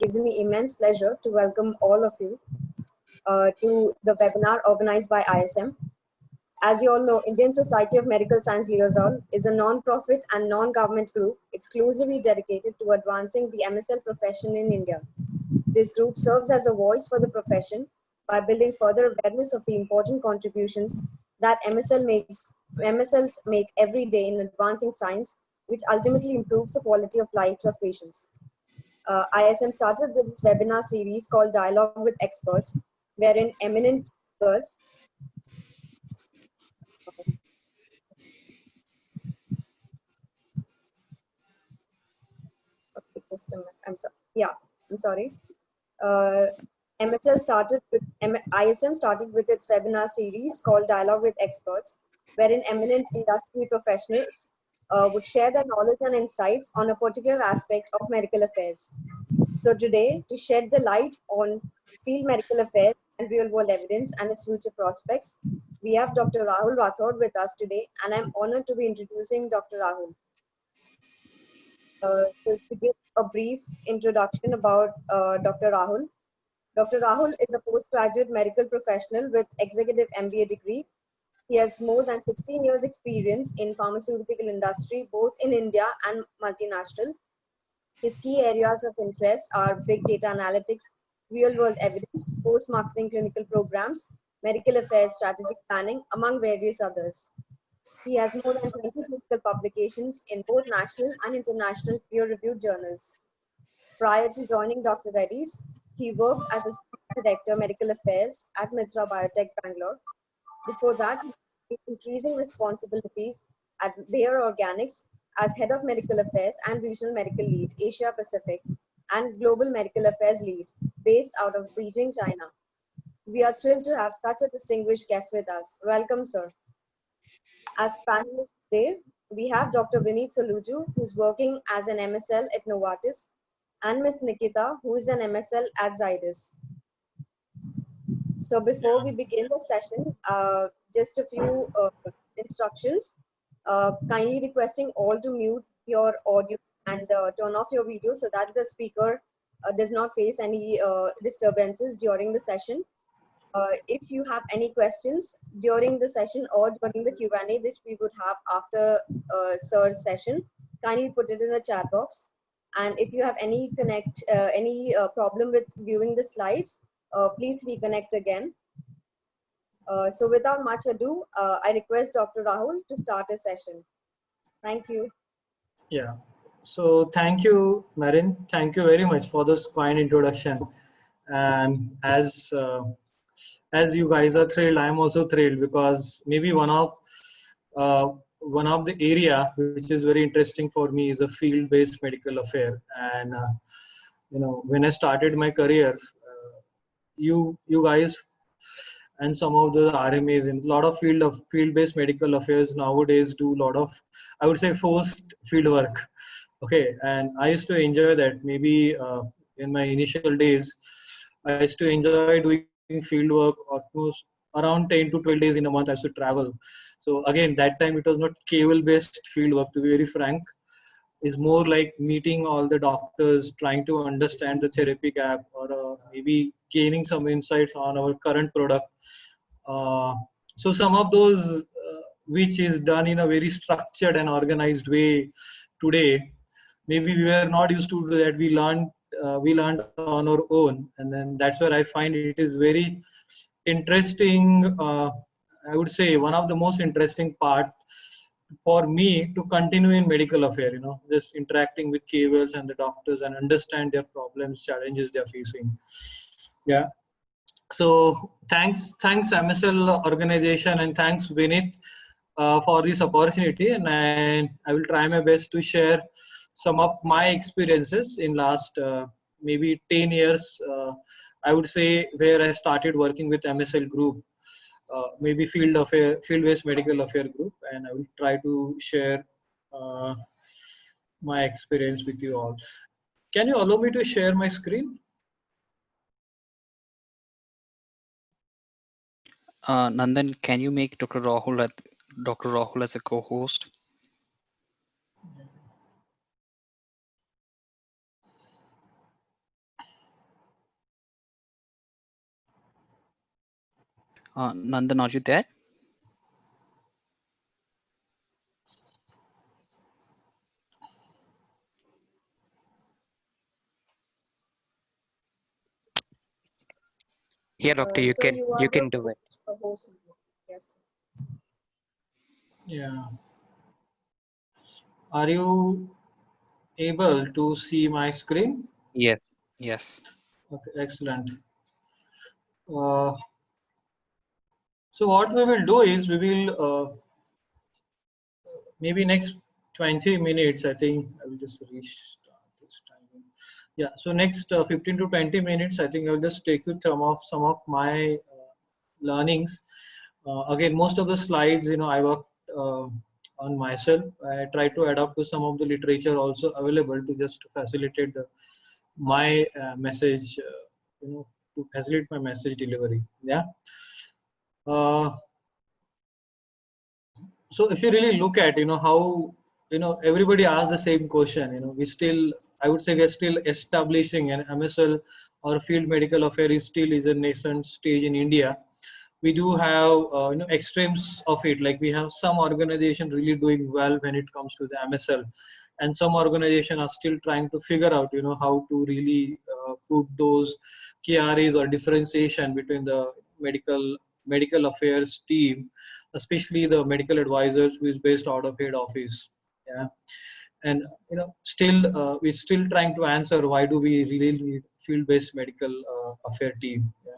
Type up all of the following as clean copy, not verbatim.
gives me immense pleasure to welcome all of you to the webinar organized by ISM. As you all know, Indian Society of Medical Science Liaison is a non-profit and non-government group exclusively dedicated to advancing the MSL profession in India. This group serves as a voice for the profession by building further awareness of the important contributions that MSLs make every day in advancing science, which ultimately improves the quality of lives of patients. ISM started with this webinar series called Dialogue with Experts, wherein eminent speakers just a minute. I'm sorry. ISM started with its webinar series called Dialogue with Experts, wherein eminent industry professionals would share their knowledge and insights on a particular aspect of medical affairs. So today, to shed the light on field medical affairs and real-world evidence and its future prospects, we have Dr. Rahul Rathod with us today, and I'm honored to be introducing Dr. Rahul. So to give a brief introduction about Dr. Rahul. Dr. Rahul is a postgraduate medical professional with executive MBA degree. He has more than 16 years experience in pharmaceutical industry, both in India and multinational. His key areas of interest are big data analytics, real-world evidence, post-marketing clinical programs, medical affairs strategic planning, among various others. He has more than 20 clinical publications in both national and international peer-reviewed journals. Prior to joining Dr. Reddy's, he worked as a Senior Director Medical Affairs at Mitra Biotech Bangalore. Before that, he had increasing responsibilities at Bayer Organics as Head of Medical Affairs and Regional Medical Lead, Asia Pacific, and Global Medical Affairs Lead, based out of Beijing, China. We are thrilled to have such a distinguished guest with us. Welcome, sir. As panelists today, we have Dr. Vineet Saluju, who's working as an MSL at Novartis, and Ms. Nikita, who is an MSL at Zydus. So before we begin the session, just a few instructions. Kindly requesting all to mute your audio and turn off your video so that the speaker does not face any disturbances during the session. If you have any questions during the session or during the Q&A, which we would have after Sir's session, kindly put it in the chat box. And if you have any problem with viewing the slides, please reconnect again. So without much ado, I request Dr. Rahul to start his session. Thank you. Yeah. So thank you, Marin. Thank you very much for this kind introduction. And as you guys are thrilled, I'm also thrilled because maybe one of the area which is very interesting for me is a field-based medical affair. And when I started my career, you guys and some of the RMAs in a lot of field-based medical affairs nowadays do a lot of, I would say, forced field work. Okay, and I used to enjoy that. Maybe in my initial days, I used to enjoy doing field work almost around 10 to 12 days in a month. I used to travel. So again, that time it was not cable-based field work, to be very frank. Is more like meeting all the doctors, trying to understand the therapy gap, or maybe gaining some insights on our current product. So some of those which is done in a very structured and organized way today, maybe we were not used to do that. We learned on our own, and then that's where I find it is very interesting. I would say one of the most interesting part for me to continue in medical affair, just interacting with KOLs and the doctors and understand their problems, challenges they're facing. Yeah. So thanks MSL organization, and thanks Vineet for this opportunity. And I will try my best to share some of my experiences in last maybe 10 years, I would say, where I started working with MSL group. Maybe field-based medical affair group, and I will try to share my experience with you all. Can you allow me to share my screen? Nandan, can you make Dr. Rahul as a co-host? Nandan, are you there? Yeah, doctor, you Sir, can you are you the can do it. host. Yes. Yeah. Are you able to see my screen? Yes. Yes. Okay, excellent. Uh, so what we will do is we will maybe next 20 minutes, I think I will just restart this timing. Yeah, so next 15 to 20 minutes, I think I'll just take you through some of my learnings. Again, most of the slides, I worked on myself. I try to adapt to some of the literature also available to just facilitate my message, to facilitate my message delivery. Yeah. Uh, so if you really look at how everybody asks the same question, we still, I would say, we are still establishing an MSL or field medical affair is a nascent stage in India. We do have extremes of it, like we have some organization really doing well when it comes to the MSL, and some organization are still trying to figure out how to really put those KRAs or differentiation between the medical affairs team, especially the medical advisors who is based out of head office. Yeah. And still we're still trying to answer why do we really need field-based medical affair team. Yeah.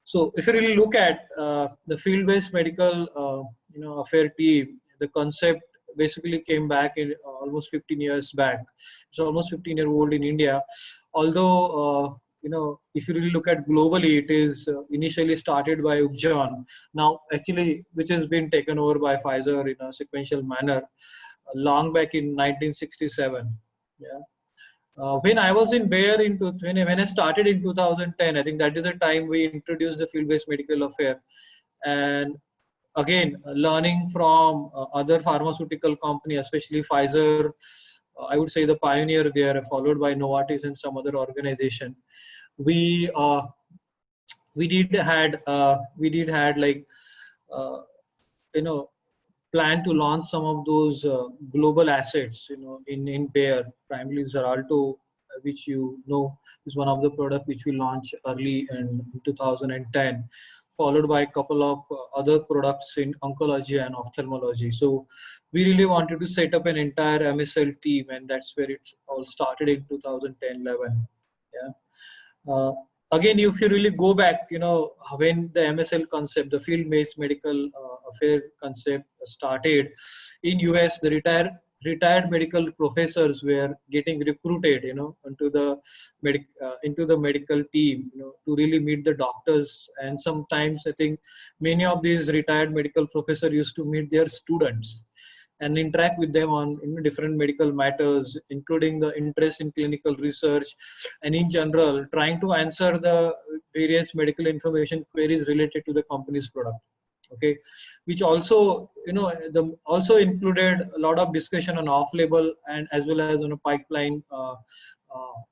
So if you really look at the field-based medical affair team, the concept basically came back in almost 15 years back. It's almost 15-year-old in India. Although if you really look at globally, it is initially started by Upjohn. Now, actually, which has been taken over by Pfizer in a sequential manner, long back in 1967. Yeah. When I was in Bayer when I started in 2010, I think that is the time we introduced the field-based medical affair. And again, learning from other pharmaceutical company, especially Pfizer, I would say the pioneer there, followed by Novartis and some other organization. We did had like uh, you know plan to launch some of those global assets, in Bayer, primarily Xarelto, which is one of the product which we launched early in 2010, followed by a couple of other products in oncology and ophthalmology. So we really wanted to set up an entire MSL team, and that's where it all started in 2010-11. Yeah. Again, if you really go back, when the MSL concept, the field-based medical affair concept started in US, the retired medical professors were getting recruited, into the medical team, to really meet the doctors. And sometimes I think many of these retired medical professors used to meet their students and interact with them on different medical matters, including the interest in clinical research, and in general trying to answer the various medical information queries related to the company's product. Okay, which also also included a lot of discussion on off-label and as well as on a pipeline,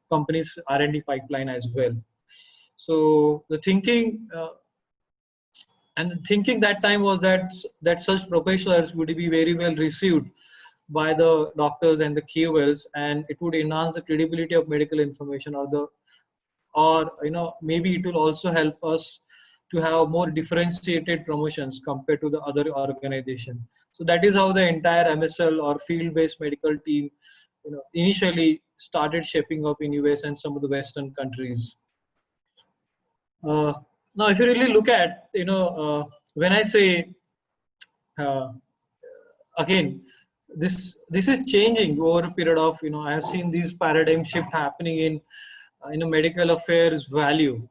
company's R&D pipeline as well. So the thinking. And thinking that time was that such professors would be very well received by the doctors and the KOLs, and it would enhance the credibility of medical information, or maybe it will also help us to have more differentiated promotions compared to the other organization. So that is how the entire MSL or field-based medical team initially started shaping up in US and some of the Western countries. Now, if you really look at, when I say, uh, again, this is changing over a period of, I have seen this paradigm shift happening in medical affairs value,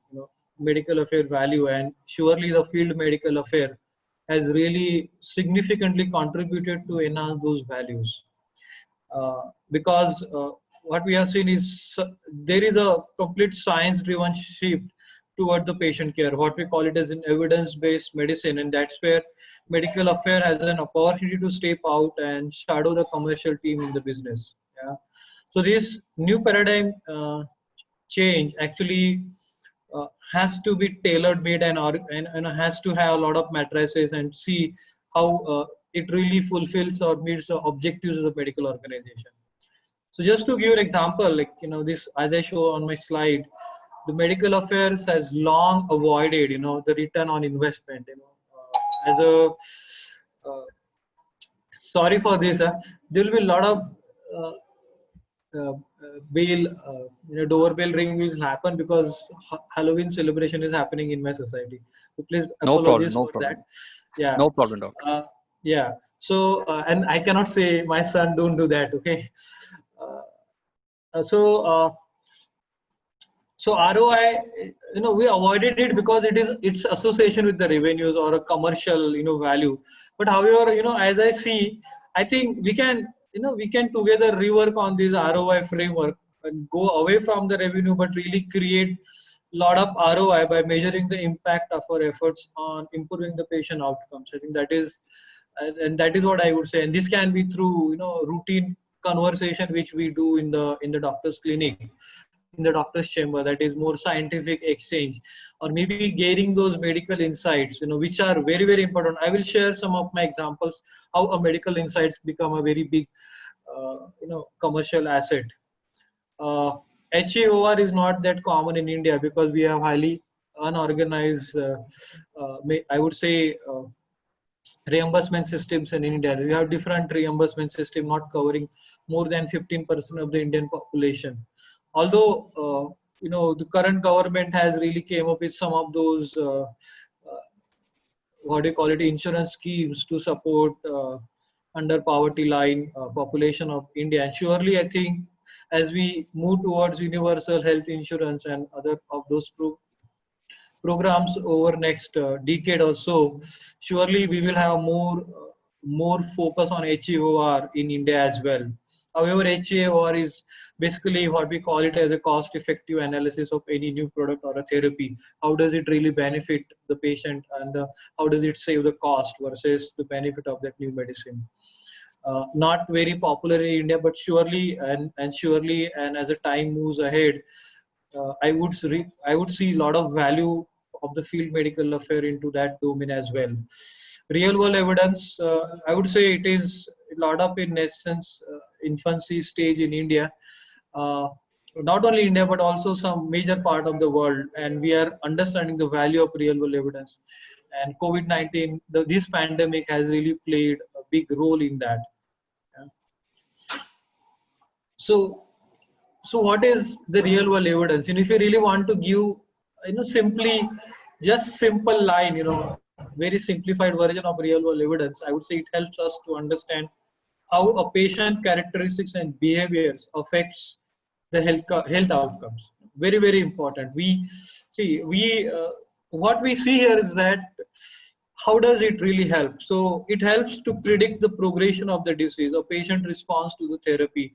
medical affair value, and surely the field medical affair has really significantly contributed to enhance those values. Because what we have seen is there is a complete science-driven shift toward the patient care, what we call it as an evidence-based medicine, and that's where medical affair has an opportunity to step out and shadow the commercial team in the business. Yeah. So this new paradigm change actually has to be tailor made and has to have a lot of matrices and see how it really fulfills or meets the objectives of the medical organization. So just to give you an example, like, this, as I show on my slide, the medical affairs has long avoided, the return on investment, as a, sorry for this, there will be a lot of bail, doorbell ring will happen because Halloween celebration is happening in my society. So please No problem. apologies No for that. problem. Yeah. No problem, doctor. Yeah. So, and I cannot say my son don't do that. Okay. So, so ROI, we avoided it because it's association with the revenues or a commercial, value. But however, as I see, I think we can together rework on this ROI framework and go away from the revenue, but really create lot of ROI by measuring the impact of our efforts on improving the patient outcomes. I think that is, and that is what I would say. And this can be through, routine conversation which we do in the doctor's clinic, in the doctor's chamber, that is more scientific exchange, or maybe gaining those medical insights, which are very, very important. I will share some of my examples how a medical insights become a very big commercial asset. HAOR is not that common in India because we have highly unorganized, I would say, reimbursement systems in India. We have different reimbursement system not covering more than 15% of the Indian population. Although, the current government has really came up with some of those, what do you call it, insurance schemes to support under poverty line population of India. And surely, I think, as we move towards universal health insurance and other of those programs over next decade or so, surely we will have more focus on HAOR in India as well. However, HAOR is basically what we call it as a cost-effective analysis of any new product or a therapy. How does it really benefit the patient, and how does it save the cost versus the benefit of that new medicine? Not very popular in India, but surely and as the time moves ahead, I would see a lot of value of the field medical affair into that domain as well. Real world evidence, I would say it is a lot of in essence infancy stage in India, not only India but also some major part of the world, and we are understanding the value of real world evidence. And COVID-19, this pandemic has really played a big role in that. Yeah. So what is the real world evidence? If you really want to give, simply just simple line, very simplified version of real world evidence, I would say it helps us to understand how a patient characteristics and behaviors affects the health outcomes. Very, very important. What we see here is that how does it really help? So it helps to predict the progression of the disease, or patient response to the therapy,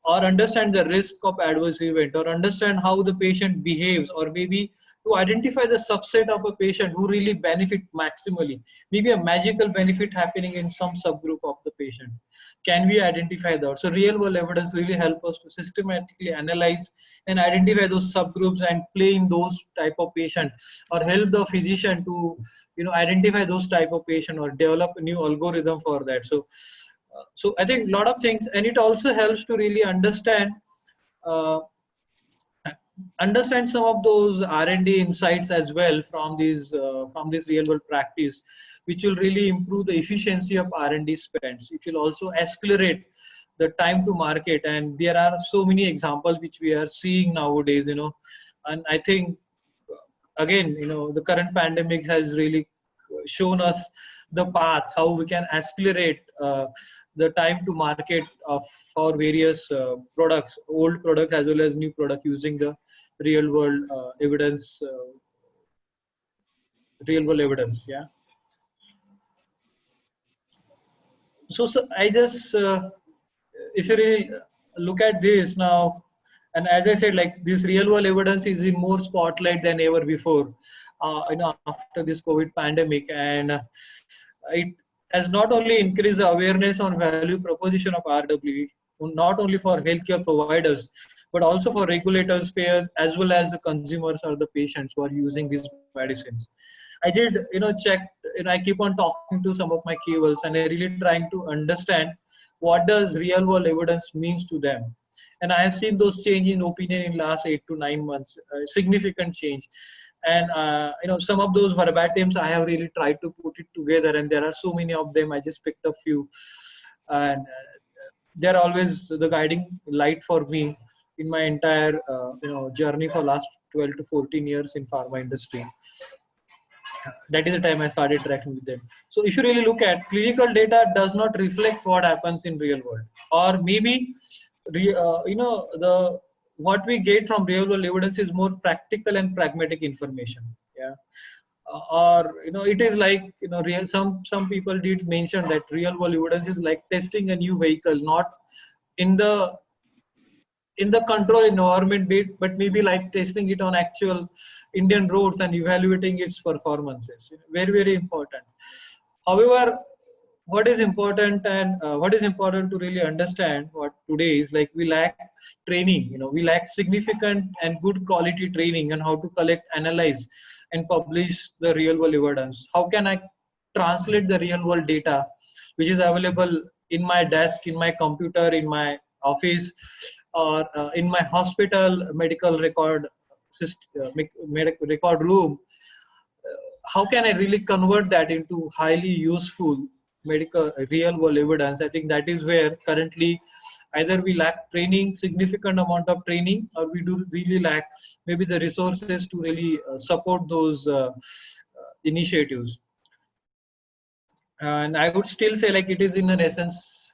or understand the risk of adverse event, or understand how the patient behaves, or maybe to identify the subset of a patient who really benefit maximally, maybe a magical benefit happening in some subgroup of the patient. Can we identify that? So real world evidence really help us to systematically analyze and identify those subgroups and play in those type of patient, or help the physician to identify those type of patient, or develop a new algorithm for that. So I think a lot of things, and it also helps to really understand some of those R&D insights as well from this real world practice, which will really improve the efficiency of R&D spends. It will also accelerate the time to market, and there are so many examples which we are seeing nowadays, and I think again, the current pandemic has really shown us the path how we can accelerate the time to market for various products, old product as well as new product, using the real world evidence. Yeah. So I just if you really look at this now, and as I said, like, this real world evidence is in more spotlight than ever before, after this COVID pandemic, and it has not only increased the awareness on value proposition of RWE, not only for healthcare providers, but also for regulators, payers, as well as the consumers or the patients who are using these medicines. I did, check, I keep on talking to some of my KOLs, and I really trying to understand what does real world evidence means to them. And I have seen those change in opinion in last 8 to 9 months, significant change. And some of those verbatims I have really tried to put it together, and there are so many of them. I just picked a few, and they're always the guiding light for me in my entire journey for last 12 to 14 years in pharma industry. That is the time I started tracking with them. So if you really look at clinical data, does not reflect what happens in real world, or maybe the what we get from real world evidence is more practical and pragmatic information. Yeah. Or it is like real. Some people did mention that real world evidence is like testing a new vehicle, not in the control environment bit, but maybe like testing it on actual Indian roads and evaluating its performances. Very, very important. However, what is important, and what is important to really understand what today is like, we lack training. We lack significant and good quality training on how to collect, analyze, and publish the real world evidence. How can I translate the real world data, which is available in my desk, in my computer, in my office, or in my hospital medical record medical record room? How can I really convert that into highly useful medical real world evidence? I think that is where currently either we lack training, significant amount of training, or we do really lack maybe the resources to really support those initiatives. And I would still say, like, it is in an essence.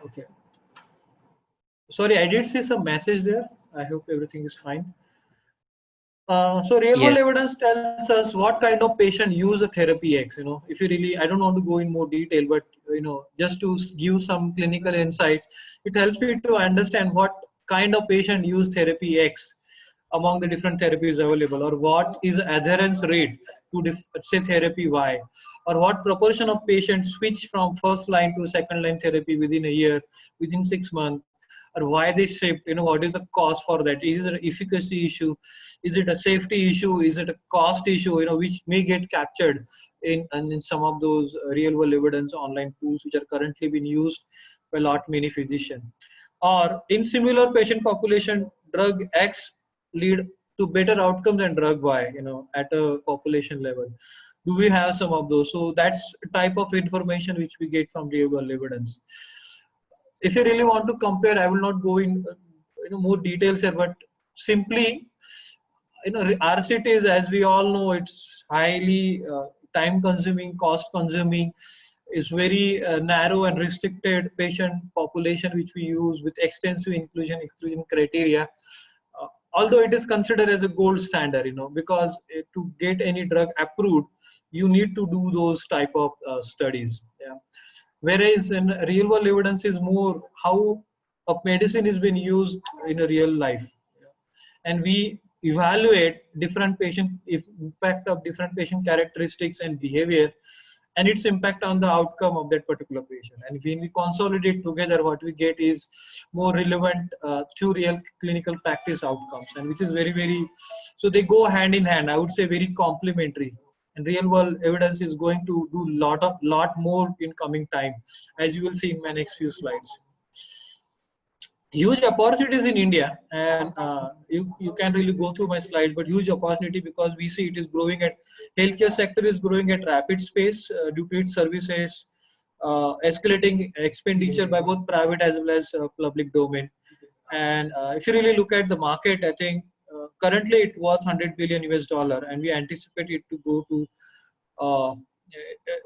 Okay. Sorry, I did see some message there. I hope everything is fine. So real world evidence tells us what kind of patient use a therapy X. If you really, I don't want to go in more detail, but just to give some clinical insights, it helps me to understand what kind of patient use therapy X among the different therapies available, or what is adherence rate to say therapy Y, or what proportion of patients switch from first line to second line therapy within a year, within 6 months, or why they shift, what is the cause for that? Is it an efficacy issue? Is it a safety issue? Is it a cost issue, which may get captured in some of those real world evidence online tools, which are currently being used by many physicians. Or in similar patient population, drug X lead to better outcomes than drug Y, at a population level. Do we have some of those? So that's a type of information which we get from real world evidence. If you really want to compare, I will not go in more details here, but simply, RCTs, as we all know, it's highly time consuming, cost consuming, is very narrow and restricted patient population which we use with extensive exclusion criteria. Although it is considered as a gold standard, because to get any drug approved, you need to do those type of studies. Yeah. Whereas in real world evidence is more how a medicine is being used in a real life. And we evaluate different patient impact of different patient characteristics and behavior, and its impact on the outcome of that particular patient. And when we consolidate together, what we get is more relevant to real clinical practice outcomes, and which is very, very, so they go hand in hand. I would say very complementary. And real world evidence is going to do lot more in coming time, as you will see in my next few slides. Huge opportunities in India, and you can really go through my slide, but huge opportunity because we see it is growing at, healthcare sector is growing at rapid pace due to its services, escalating expenditure by both private as well as public domain. And if you really look at the market, I think currently it was $100 billion US, and we anticipate it to go to,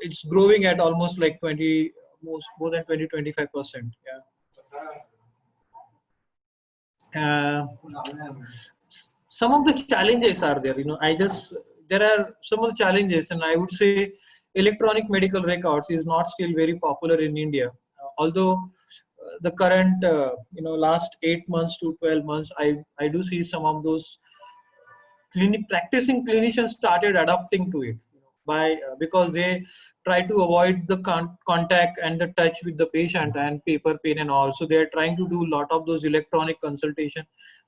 it's growing at almost like more than 20-25%. Yeah. Some of the challenges are there. There are some of the challenges, and I would say electronic medical records is not still very popular in India. Although the current, last 8 months to 12 months, I do see some of those practicing clinicians started adapting to it. because they try to avoid the contact and the touch with the patient and paper, pen and all. So they are trying to do a lot of those electronic consultation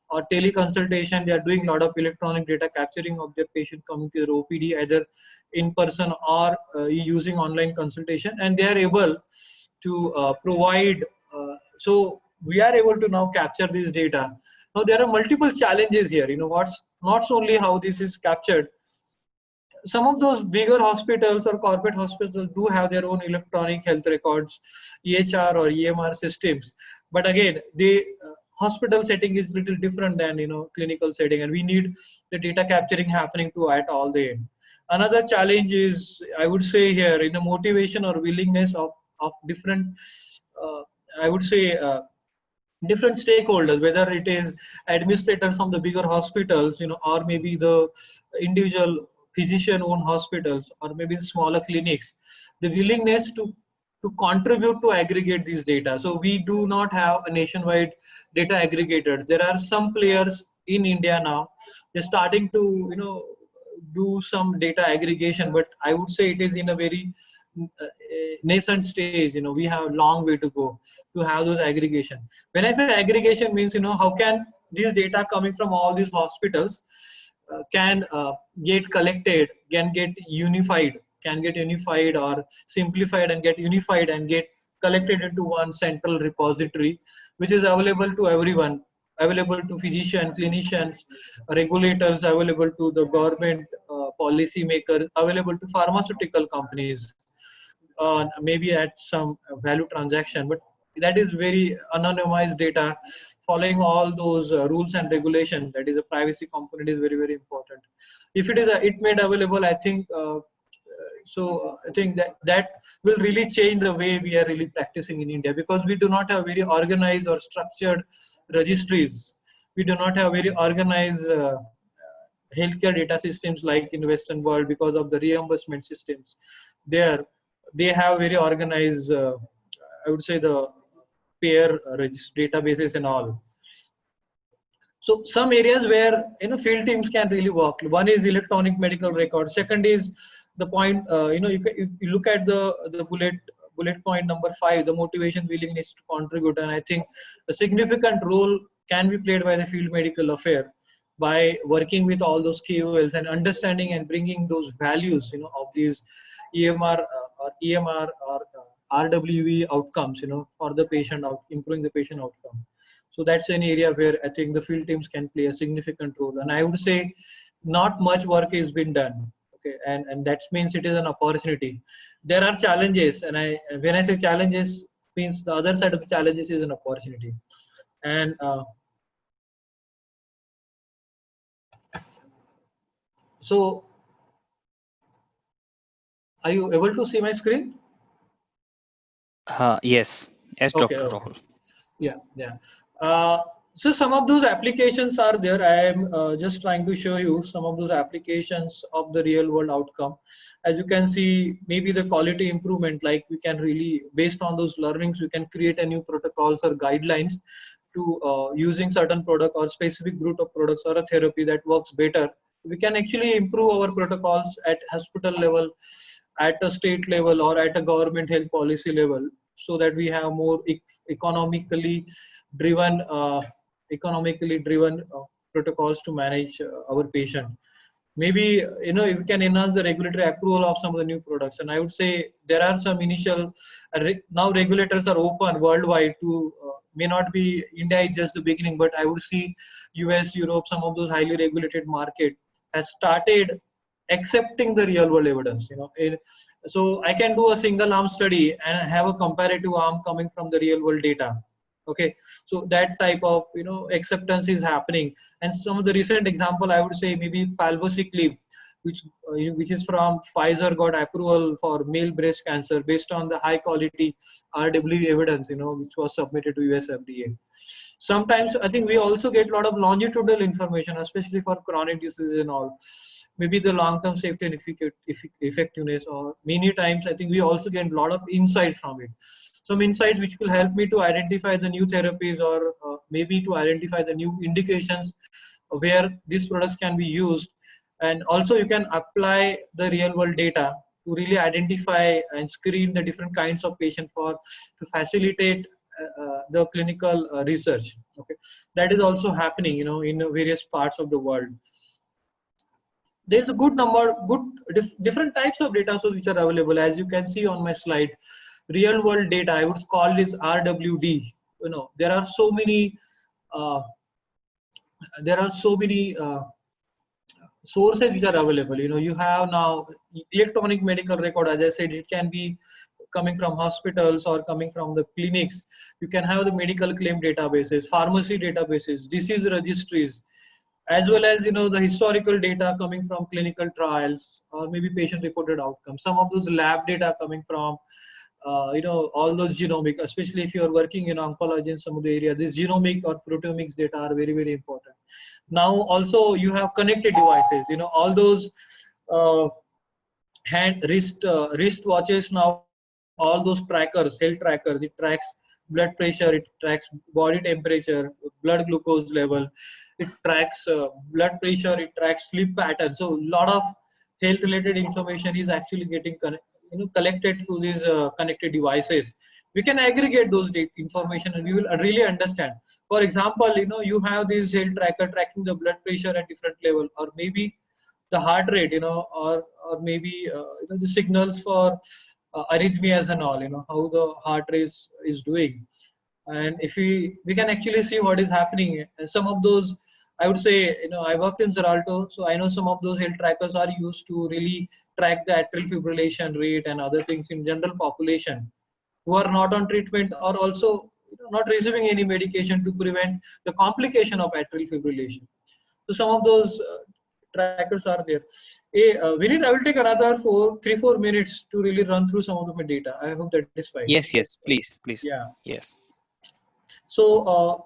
or teleconsultation. They are doing a lot of electronic data capturing of their patient coming to their OPD, either in person or using online consultation, and they are able to provide. So we are able to now capture this data. Now there are multiple challenges here. What's not only how this is captured. Some of those bigger hospitals or corporate hospitals do have their own electronic health records, EHR or EMR systems. But again, the hospital setting is little different than clinical setting, and we need the data capturing happening to at all the end. Another challenge is, I would say here, in the motivation or willingness of different, I would say. Different stakeholders, whether it is administrators from the bigger hospitals, or maybe the individual physician-owned hospitals, or maybe the smaller clinics, the willingness to contribute to aggregate these data. So we do not have a nationwide data aggregator. There are some players in India now. They're starting to do some data aggregation, but I would say it is in a very nascent stage. We have a long way to go to have those aggregation. When I say aggregation means, how can these data coming from all these hospitals can get collected, can get unified or simplified and get unified and get collected into one central repository, which is available to everyone, available to physicians, clinicians, regulators, available to the government policy makers, available to pharmaceutical companies, maybe at some value transaction, but that is very anonymized data following all those rules and regulations. That is, a privacy component is very, very important. If it is it made available, I think I think that will really change the way we are really practicing in India, because we do not have very organized or structured registries. We do not have very organized healthcare data systems like in Western world, because of the reimbursement systems there. They have very organized, I would say, the payer databases and all. So some areas where field teams can really work. One is electronic medical records. Second is the point. You look at the bullet point number 5, the motivation, willingness to contribute, and I think a significant role can be played by the field medical affair by working with all those KOLs and understanding and bringing those values of these EMR or EMR or RWE outcomes for the patient, improving the patient outcome. So that's an area where I think the field teams can play a significant role, and I would say not much work has been done. Okay, and that means it is an opportunity. There are challenges, and when I say challenges, means the other side of the challenges is an opportunity. And so, are you able to see my screen? Yes, Okay, Dr. okay. Rahul. Yeah. So some of those applications are there. I am just trying to show you some of those applications of the real world outcome. As you can see, maybe the quality improvement, like we can really, based on those learnings, we can create a new protocols or guidelines to using certain product or specific group of products or a therapy that works better. We can actually improve our protocols at hospital level, at a state level, or at a government health policy level, so that we have more economically driven protocols to manage our patient. Maybe if we can enhance the regulatory approval of some of the new products. And I would say there are some initial now regulators are open worldwide to may not be India is just the beginning, but I would see US, Europe, some of those highly regulated market has started accepting the real world evidence. So I can do a single arm study and have a comparative arm coming from the real world data. Okay, so that type of acceptance is happening. And some of the recent example, I would say maybe palbociclib, which is from Pfizer, got approval for male breast cancer based on the high quality RW evidence, which was submitted to US FDA. Sometimes I think we also get a lot of longitudinal information, especially for chronic diseases and all. Maybe the long-term safety and effectiveness, or many times I think we also get a lot of insights from it. Some insights which will help me to identify the new therapies, or maybe to identify the new indications where these products can be used And also you can apply the real world data to really identify and screen the different kinds of patient to facilitate the clinical research. Okay, that is also happening, in various parts of the world. There's a good number, different types of data sources which are available. As you can see on my slide, real world data, I would call this RWD. There are so many sources which are available. You have now electronic medical record. As I said, it can be coming from hospitals or coming from the clinics. You can have the medical claim databases, pharmacy databases, disease registries, as well as the historical data coming from clinical trials or maybe patient reported outcomes. Some of those lab data coming from all those genomic, especially if you are working in oncology in some of the area, this genomic or proteomics data are very, very important. Now also you have connected devices, all those wrist watches now, all those trackers, health trackers, it tracks blood pressure, it tracks body temperature, blood glucose level, it tracks blood pressure, it tracks sleep patterns. So a lot of health related information is actually getting collected through these connected devices. We can aggregate those information and we will really understand. For example, you have this health tracker tracking the blood pressure at different level, or maybe the heart rate, or maybe the signals for arrhythmias and all, how the heart rate is doing. And if we can actually see what is happening. And some of those, I would say, I worked in Xarelto, so I know some of those health trackers are used to really track the atrial fibrillation rate and other things in general population who are not on treatment or also not receiving any medication to prevent the complication of atrial fibrillation. So some of those trackers are there. Hey, Vinit, I will take another 3-4 minutes to really run through some of the data. I hope that is fine. Yes, please. Yeah. Yes. So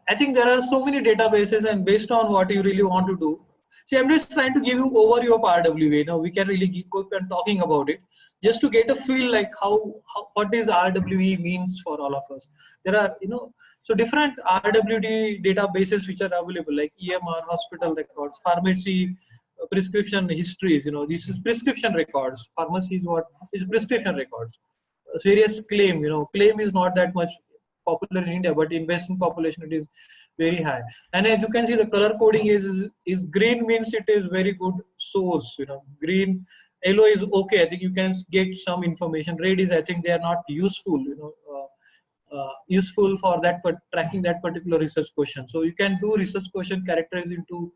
I think there are so many databases, and based on what you really want to do. See, I'm just trying to give you overview of RWA. Now we can really go and talking about it, just to get a feel like what is RWE means for all of us. There are, so different RWD databases which are available, like EMR, hospital records, pharmacy, prescription histories. This is prescription records. Pharmacy is what is prescription records. Various claim. Claim is not that much popular in India, but in Western population it is very high. And as you can see, the color coding is green means it is very good source. Green, yellow is okay. I think you can get some information. Red is, I think they are not useful. Useful for that, but tracking that particular research question. So you can do research question characterized into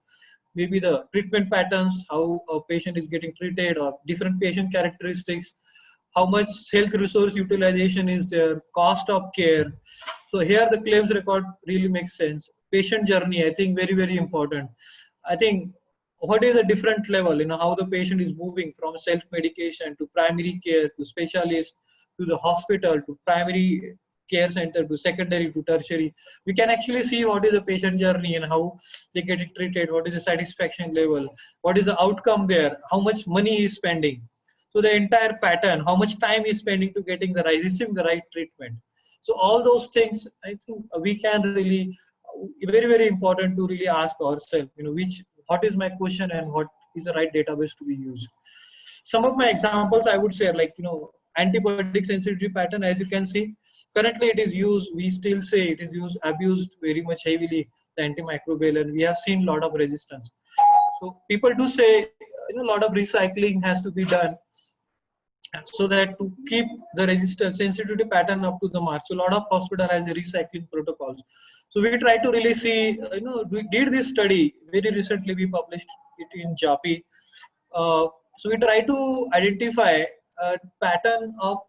maybe the treatment patterns, how a patient is getting treated, or different patient characteristics, how much health resource utilization is there, cost of care. So here the claims record really makes sense. Patient journey, I think very, very important. I think what is a different level, how the patient is moving from self-medication to primary care to specialist to the hospital to primary care center to secondary to tertiary. We can actually see what is the patient journey and how they get it treated, what is the satisfaction level, what is the outcome there, how much money he is spending. So the entire pattern, how much time he is spending to receiving the right treatment. So all those things, I think we can really, very, very important to really ask ourselves, what is my question and what is the right database to be used. Some of my examples I would say, like, antibiotic sensitivity pattern, as you can see, currently it is used, we still say it is abused very much heavily, the antimicrobial, and we have seen a lot of resistance. So people do say, a lot of recycling has to be done so that to keep the resistance sensitivity pattern up to the mark. So a lot of hospital has recycling protocols. So we try to really see, we did this study very recently, we published it in JAPI. So we try to identify a pattern of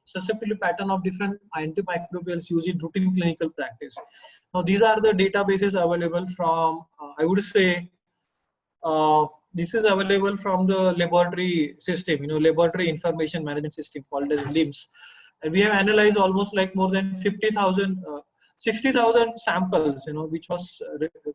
susceptibility pattern of different antimicrobials used in routine clinical practice. Now these are the databases available from, I would say, this is available from the laboratory system, laboratory information management system called as LIMS. And we have analyzed almost like more than 60,000 samples, which was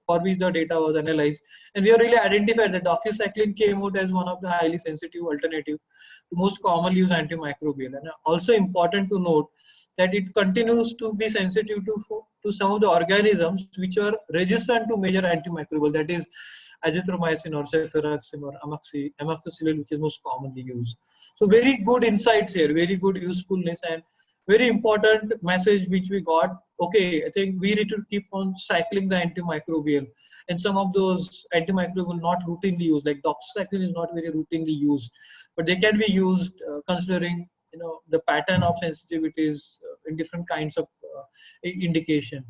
for which the data was analyzed. And we have really identified that doxycycline came out as one of the highly sensitive alternative to most commonly used antimicrobial. And also important to note that it continues to be sensitive to some of the organisms which are resistant to major antimicrobial, that is azithromycin or cefuroxime or amoxicillin, which is most commonly used. So very good insights here, very good usefulness, and very important message which we got. Okay, I think we need to keep on cycling the antimicrobial, and some of those antimicrobial not routinely used, like doxycycline is not very routinely used, but they can be used considering the pattern of sensitivities in different kinds of indication.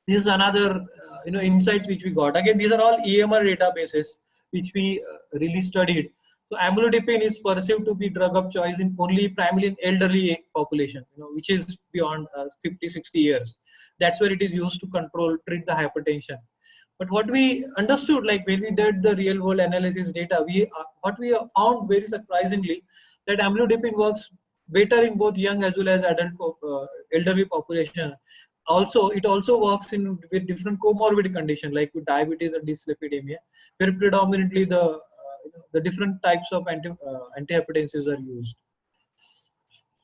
This is another insights which we got. Again, these are all EMR databases which we really studied. So amlodipine is perceived to be drug of choice in only primarily in elderly population, which is beyond 50-60 years. That's where it is used to treat the hypertension. But what we understood, like when we did the real world analysis data, what we found very surprisingly, that amlodipine works better in both young as well as adult elderly population. Also, it also works with different comorbid conditions like with diabetes and dyslipidemia, where predominantly the different types of antihypertensives are used.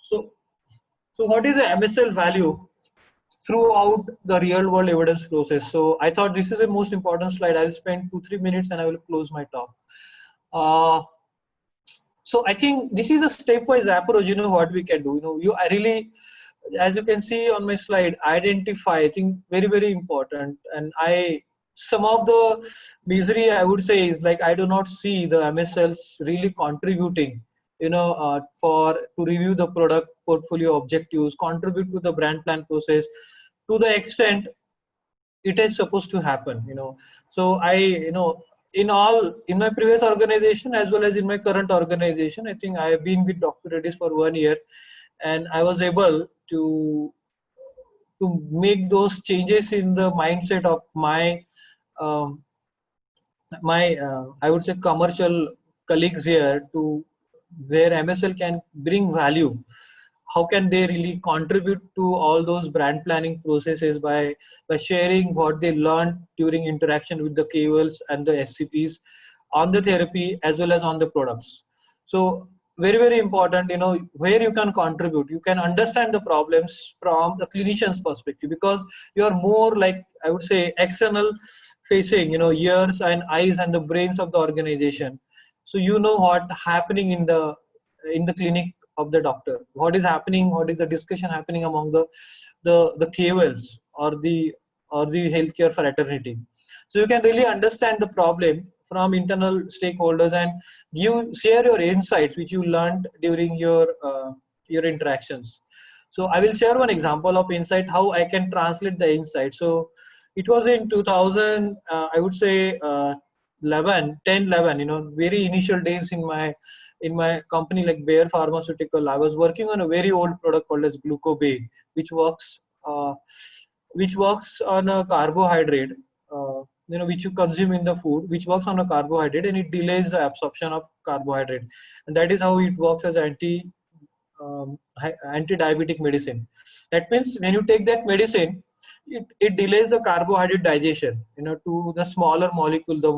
So what is the MSL value throughout the real world evidence process? So I thought this is the most important slide. I'll spend 2-3 minutes and I will close my talk. So I think this is a stepwise approach, what we can do. I really, as you can see on my slide, identify, I think very, very important. And some of the misery I would say is like, I do not see the MSLs really contributing, to review the product portfolio objectives, contribute to the brand plan process to the extent it is supposed to happen, So in my previous organization as well as in my current organization, I think I have been with Dr. Reddy's for 1 year, and I was able to make those changes in the mindset of my I would say commercial colleagues here, to where MSL can bring value. How can they really contribute to all those brand planning processes by sharing what they learned during interaction with the KOLs and the SCPs on the therapy as well as on the products. So very, very important, where you can contribute. You can understand the problems from the clinician's perspective, because you are more like, I would say, external facing, ears and eyes and the brains of the organization. So what happening in the clinic of the doctor, what is happening, what is the discussion happening among the KOLs or the healthcare fraternity. So you can really understand the problem from internal stakeholders and share your insights which you learned during your interactions. So I will share one example of insight, how I can translate the insight. So it was in 2000, I would say 11, very initial days in my company like Bayer Pharmaceutical. I was working on a very old product called as Glucobay, which works on a carbohydrate, which you consume in the food, which works on a carbohydrate, and it delays the absorption of carbohydrate, and that is how it works as anti-diabetic medicine. That means when you take that medicine, it delays the carbohydrate digestion, to the smaller molecule, the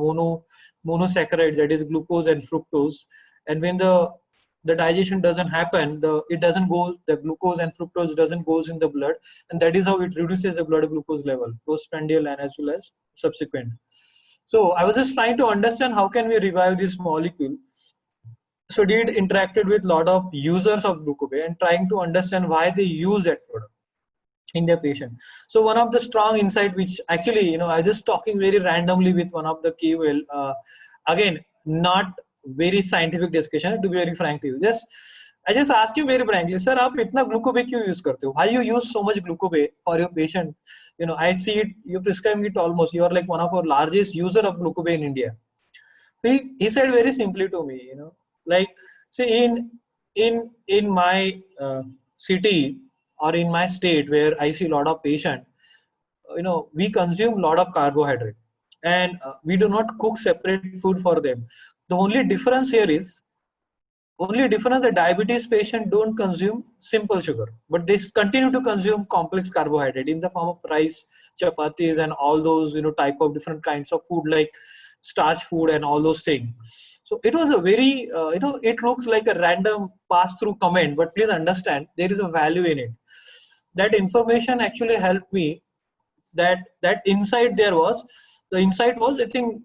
monosaccharides, that is glucose and fructose. And when the digestion doesn't happen, the glucose and fructose doesn't goes in the blood, and that is how it reduces the blood glucose level, postprandial and as well as subsequent. So I was just trying to understand how can we revive this molecule. So did interacted with a lot of users of Glucobay and trying to understand why they use that product in their patient. So one of the strong insight, which actually, I was just talking very randomly with one of the KOL, again, not very scientific discussion, to be very frank to you. I just asked him very frankly, sir, आप इतना Glucobay क्यों use करते हो? Why you use so much Glucobay for your patient? I see it, you prescribe it almost, you are like one of our largest user of Glucobay in India. He said very simply to me, like, see, in my city or in my state where I see a lot of patient, we consume a lot of carbohydrate, and we do not cook separate food for them. The only difference here is, the diabetes patient don't consume simple sugar, but they continue to consume complex carbohydrate in the form of rice, chapatis, and all those, type of different kinds of food like starch food and all those things. So it was a very, it looks like a random pass-through comment, but please understand there is a value in it. That information actually helped me. That insight there was, the insight was, I think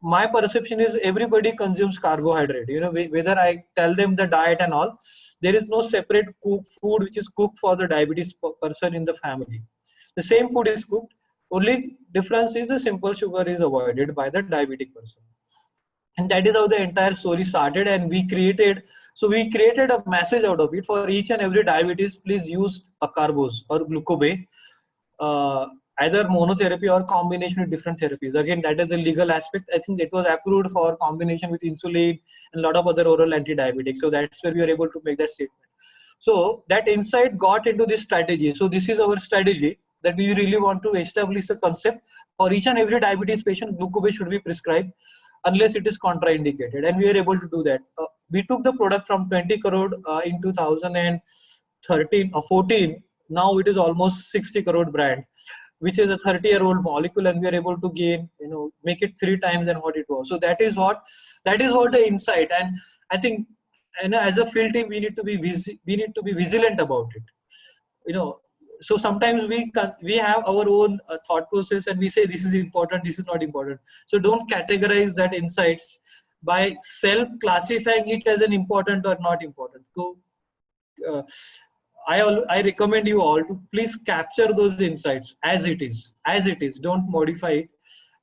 my perception is everybody consumes carbohydrate. Whether I tell them the diet and all, there is no separate food which is cooked for the diabetes person in the family. The same food is cooked. Only difference is the simple sugar is avoided by the diabetic person. And that is how the entire story started. And we created a message out of it for each and every diabetes. Please use acarbose or glucobay, either monotherapy or combination with different therapies. Again, that is a legal aspect. I think it was approved for combination with insulin and a lot of other oral anti-diabetics. So that's where we were able to make that statement. So that insight got into this strategy. So this is our strategy, that we really want to establish a concept for each and every diabetes patient. Glucobay should be prescribed unless it is contraindicated, and we are able to do that. We took the product from 20 crore in 2013 or 14. Now it is almost 60 crore brand, which is a 30-year-old molecule, and we are able to gain, make it 3 times than what it was. So that is what the insight. And I think, as a field team, we need to be vigilant about it. So sometimes we have our own thought process, and we say this is important, this is not important. So don't categorize that insights by self-classifying it as an important or not important. I recommend you all to please capture those insights as it is. Don't modify it,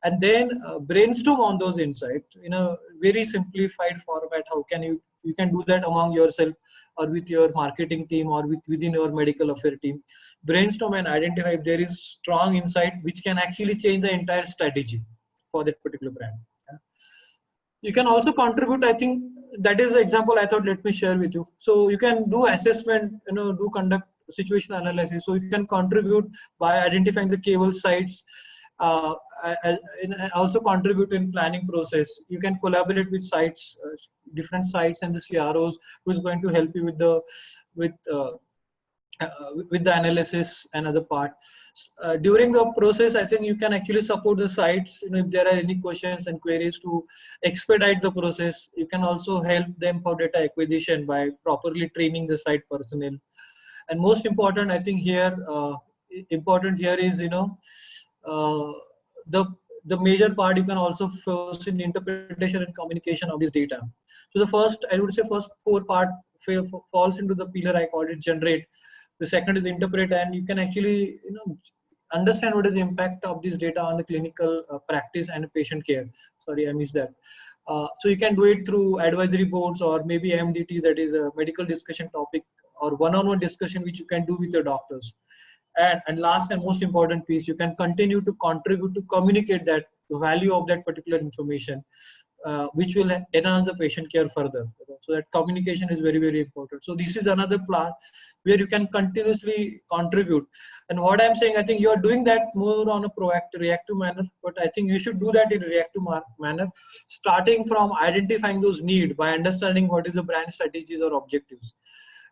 and then brainstorm on those insights in a very simplified format. How can you can do that among yourself, or with your marketing team, or within your medical affair team. Brainstorm and identify if there is strong insight which can actually change the entire strategy for that particular brand. You can also contribute. I think that is the example I thought let me share with you. So you can do assessment, do conduct situational analysis. So you can contribute by identifying the cable sites, and also contribute in planning process. You can collaborate with sites, different sites and the CROs, who is going to help you with the analysis and other part. During the process, I think you can actually support the sites, if there are any questions and queries, to expedite the process. You can also help them for data acquisition by properly training the site personnel. And most important, I think here, is, the major part you can also focus in interpretation and communication of this data. So the first 4 part falls into the pillar I called it generate. The second is interpret, and you can actually understand what is the impact of this data on the clinical practice and patient care. Sorry, I missed that. So you can do it through advisory boards, or maybe MDT, that is a medical discussion topic, or one-on-one discussion which you can do with your doctors. And last and most important piece, you can continue to contribute to communicate that the value of that particular information, which will enhance the patient care further. So that communication is very, very important. So this is another part where you can continuously contribute. And what I'm saying, I think you are doing that more on a proactive, reactive manner, but I think you should do that in a reactive manner, starting from identifying those needs by understanding what is the brand strategies or objectives.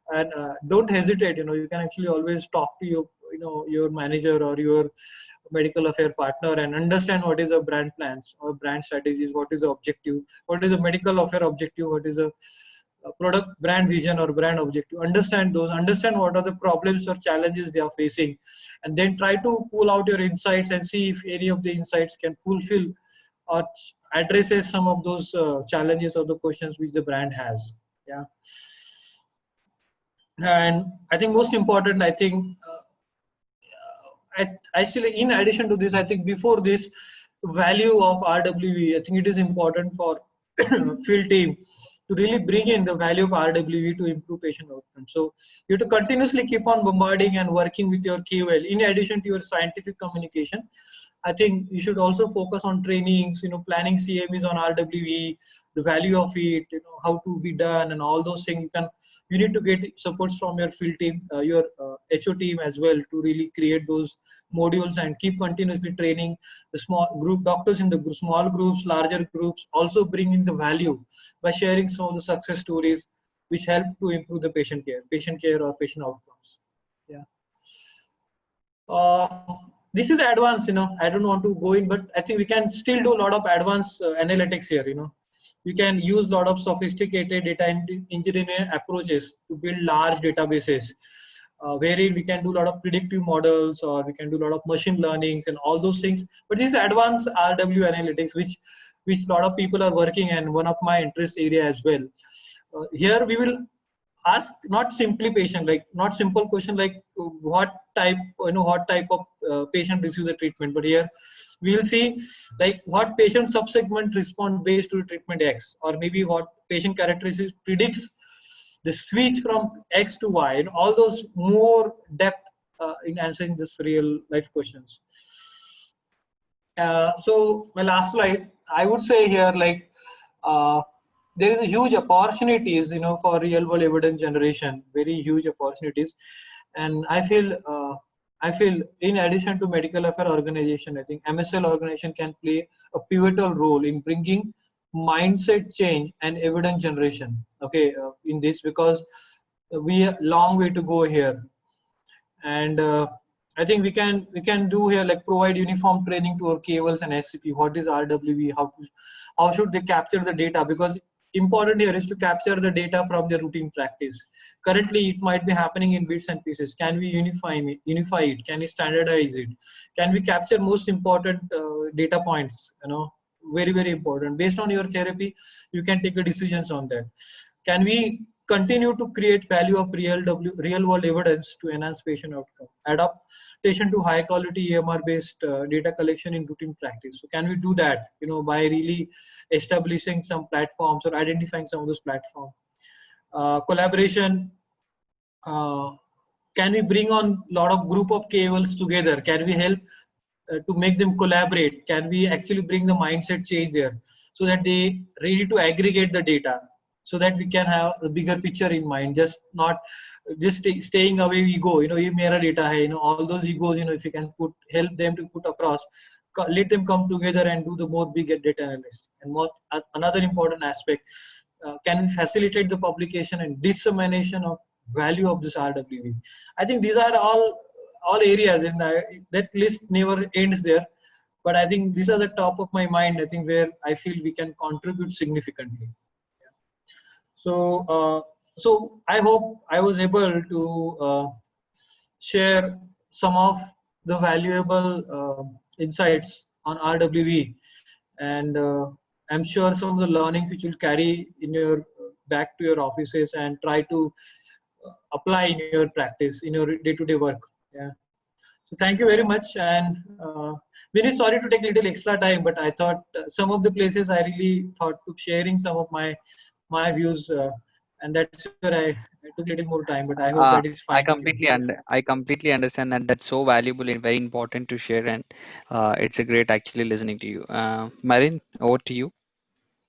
And don't hesitate. You can actually always talk to your manager or your medical affair partner and understand what is a brand plans or brand strategies, what is the objective, what is a medical affair objective, what is a product brand vision or brand objective. Understand those, understand what are the problems or challenges they are facing, and then try to pull out your insights and see if any of the insights can fulfill or addresses some of those challenges or the questions which the brand has. Yeah. And I think most important, I think actually in addition to this, I think before this value of RWE, I think it is important for field team to really bring in the value of RWE to improve patient outcomes. So you have to continuously keep on bombarding and working with your KOL. In addition to your scientific communication, I think you should also focus on trainings, planning CMEs on RWE, the value of it, how to be done, and all those things. You need to get supports from your field team, your HO team as well, to really create those modules and keep continuously training the small group doctors in the small groups, larger groups. Also bring in the value by sharing some of the success stories which help to improve the patient care or patient outcomes. Yeah. This is advanced, I don't want to go in, but I think we can still do a lot of advanced analytics here. you can use a lot of sophisticated data engineering approaches to build large databases, wherein we can do a lot of predictive models, or we can do a lot of machine learnings and all those things. But this advanced RW analytics, which a lot of people are working, and one of my interest area as well. Here we will ask not simply patient, like not simple question like what type of patient receives the treatment, but here we will see like what patient subsegment respond based to treatment X, or maybe what patient characteristics predicts the switch from X to Y, and all those more depth in answering this real life questions. So my last slide, I would say here, like there is a huge opportunities, for real world evidence generation, very huge opportunities. And I feel in addition to medical affair organization, I think MSL organization can play a pivotal role in bringing mindset change and evidence generation. Okay, in this, because we have long way to go here. And I think we can do here, like provide uniform training to our KOLs and SCP. What is RWE? How should they capture the data? Because important here is to capture the data from their routine practice. Currently, it might be happening in bits and pieces. Can we unify it? Can we standardize it? Can we capture most important data points? Very, very important. Based on your therapy, you can take the decisions on that. Can we continue to create value of real world evidence to enhance patient outcome? Adaptation to high quality EMR based data collection in routine practice. So can we do that, by really establishing some platforms or identifying some of those platforms? Collaboration. Can we bring on a lot of group of KOLs together? Can we help to make them collaborate? Can we actually bring the mindset change there, so that they ready to aggregate the data, so that we can have a bigger picture in mind, just not just staying away ego, ye mera data hai, all those egos, if you can help them to put across, let them come together and do the more big data analysis. And another important aspect, can we facilitate the publication and dissemination of value of this RWE? I think these are all areas, and that list never ends there. But I think these are the top of my mind, I think, where I feel we can contribute significantly. So, so I hope I was able to share some of the valuable insights on RWE, and I'm sure some of the learnings which you'll carry in your back to your offices and try to apply in your practice, in your day-to-day work. Yeah. So thank you very much. And very sorry to take a little extra time, but I thought some of the places I really thought of sharing some of my views, and that's where I took a little more time, but I hope that is fine. I completely understand that. That's so valuable and very important to share, and it's a great actually listening to you. Marin, over to you.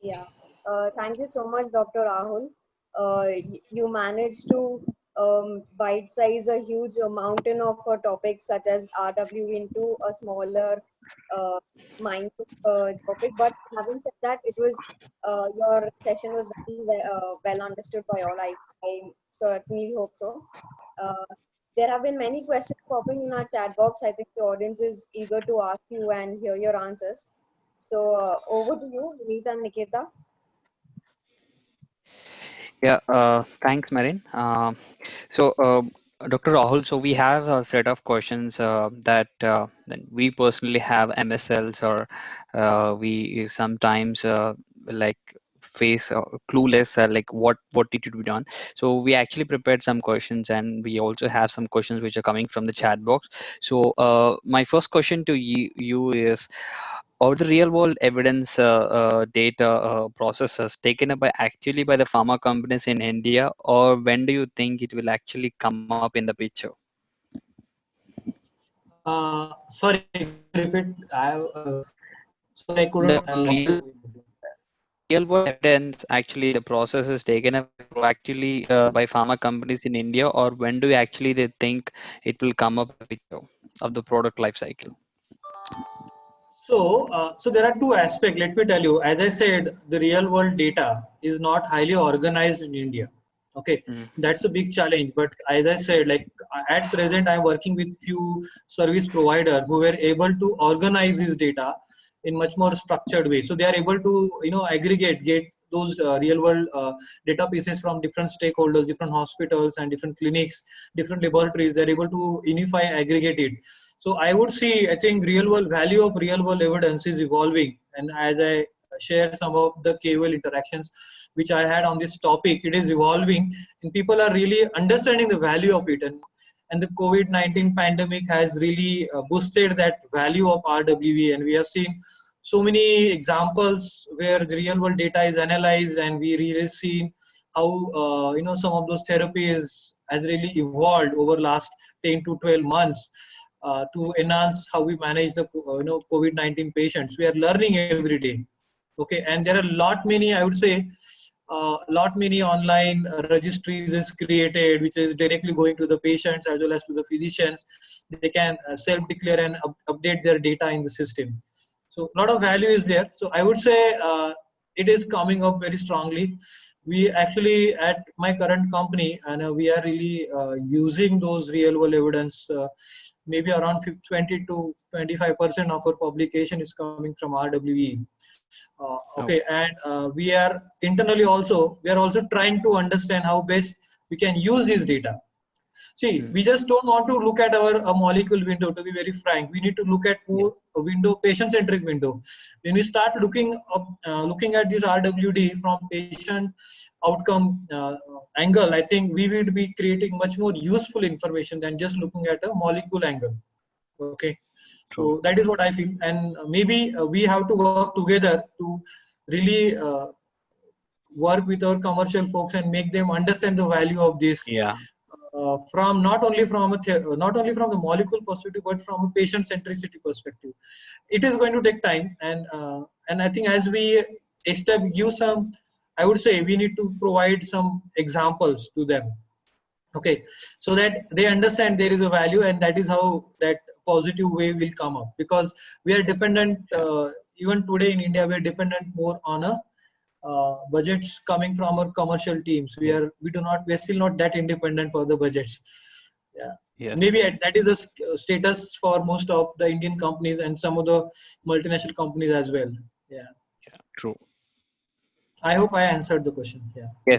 Yeah. Thank you so much, Dr. Rahul. You managed to bite-size a huge mountain of topics such as RW into a smaller mind topic. But having said that, it was your session was very well understood by all. I certainly hope so. There have been many questions popping in our chat box. I think the audience is eager to ask you and hear your answers. So over to you, Vineet and Nikita. Yeah, thanks, Marin. Dr. Rahul, so we have a set of questions that we personally have MSLs, or we sometimes like face clueless, like what need to be done. So we actually prepared some questions, and we also have some questions which are coming from the chat box. So my first question to you is, or the real world evidence data processes taken up actually by the pharma companies in India, or when do you think it will actually come up in the picture? Sorry, repeat. Sorry, I couldn't. Real world evidence, actually the process is taken up proactively by pharma companies in India, or when do you actually they think it will come up in the picture of the product life cycle? So there are two aspects. Let me tell you, as I said, the real world data is not highly organized in India. Okay, that's a big challenge. But as I said, like at present, I'm working with few service providers who were able to organize this data in much more structured way. So they are able to, aggregate, get those real world databases from different stakeholders, different hospitals and different clinics, different laboratories. They're able to unify, aggregate it. So I would see, I think real world value of real world evidence is evolving. And as I share some of the KOL interactions which I had on this topic, it is evolving and people are really understanding the value of it. And the COVID-19 pandemic has really boosted that value of RWE. And we have seen so many examples where the real world data is analyzed, and we really seen how some of those therapies has really evolved over last 10 to 12 months to enhance how we manage the COVID-19 patients. We are learning every day. Okay, and there are many, I would say, many online registries is created, which is directly going to the patients as well as to the physicians. They can self-declare and update their data in the system. So a lot of value is there. So I would say it is coming up very strongly. We actually, at my current company, and we are really using those real world evidence. Maybe around 20 to 25% of our publication is coming from RWE. Okay, and we are internally also, we are also trying to understand how best we can use this data. See, we just don't want to look at our molecule window, to be very frank. We need to look at more a window, patient-centric window. When we start looking at this RWD from patient outcome angle, I think we will be creating much more useful information than just looking at a molecule angle. Okay, so that is what I feel, and maybe we have to work together to really work with our commercial folks and make them understand the value of this. From not only from the molecule perspective, but from a patient centricity perspective. It is going to take time, and I think as we give some, I would say we need to provide some examples to them. Okay, so that they understand there is a value, and that is how that positive way will come up. Because we are dependent, even today in India, we are dependent more on a budgets coming from our commercial teams. We are still not that independent for the budgets. Yeah. Yes. Maybe that is a status for most of the Indian companies and some of the multinational companies as well. Yeah. True. I hope I answered the question. Yeah.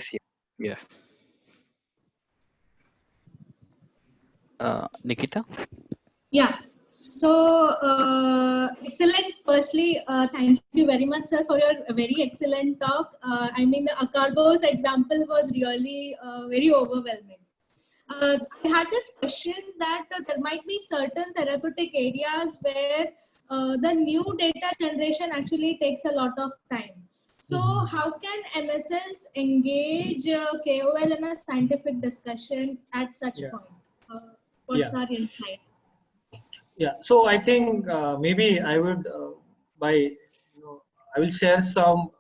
Yes. Nikita? Yeah. So, excellent. Firstly, thank you very much, sir, for your very excellent talk. I mean, the Acarbose example was really very overwhelming. I had this question that there might be certain therapeutic areas where the new data generation actually takes a lot of time. So, how can MSLs engage KOL in a scientific discussion at such point? What's our insight? Yeah, so I think maybe I would I will share some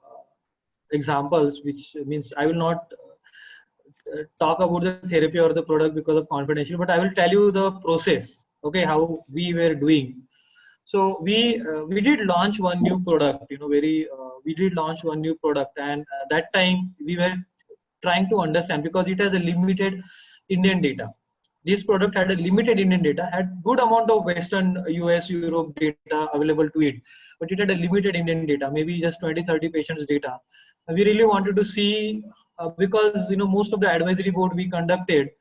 examples, which means I will not talk about the therapy or the product because of confidential, but I will tell you the process. Okay, how we were doing. So we did launch one new product. We did launch one new product, and that time we were trying to understand, because it has a limited Indian data. This product had a limited Indian data, had good amount of Western, US, Europe data available to it, but it had a limited Indian data, maybe just 20-30 patients data. And we really wanted to see, because most of the advisory board we conducted,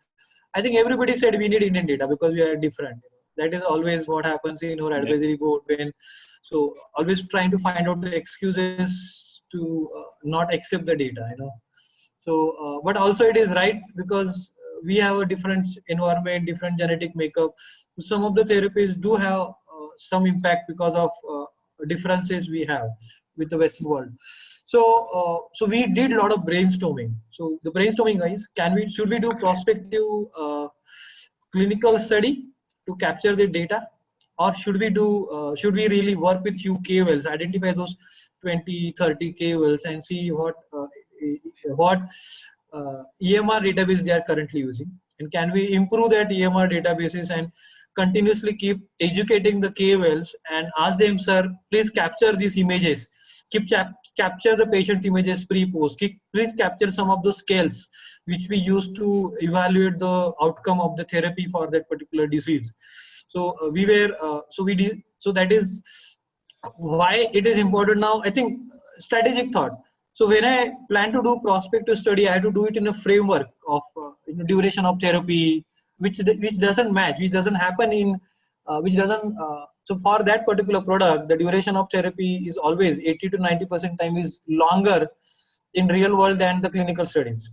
I think everybody said we need Indian data because we are different. That is always what happens in our advisory board, so always trying to find out the excuses to not accept the data. So, but also it is right, because we have a different environment, different genetic makeup. Some of the therapies do have some impact because of differences we have with the Western world. So, so we did a lot of brainstorming. So the brainstorming, guys, should we do prospective clinical study to capture the data, or should we really work with few KOLs, identify those 20-30 KOLs and see what EMR database they are currently using, and can we improve that EMR databases and continuously keep educating the KOLs and ask them, sir, please capture these images, capture the patient images pre-post, please capture some of the scales which we use to evaluate the outcome of the therapy for that particular disease. So so that is why it is important now. I think strategic thought. So when I plan to do prospective study, I have to do it in a framework of duration of therapy, which doesn't match, which doesn't happen in, which doesn't. So for that particular product, the duration of therapy is always 80 to 90% time is longer in real world than the clinical studies.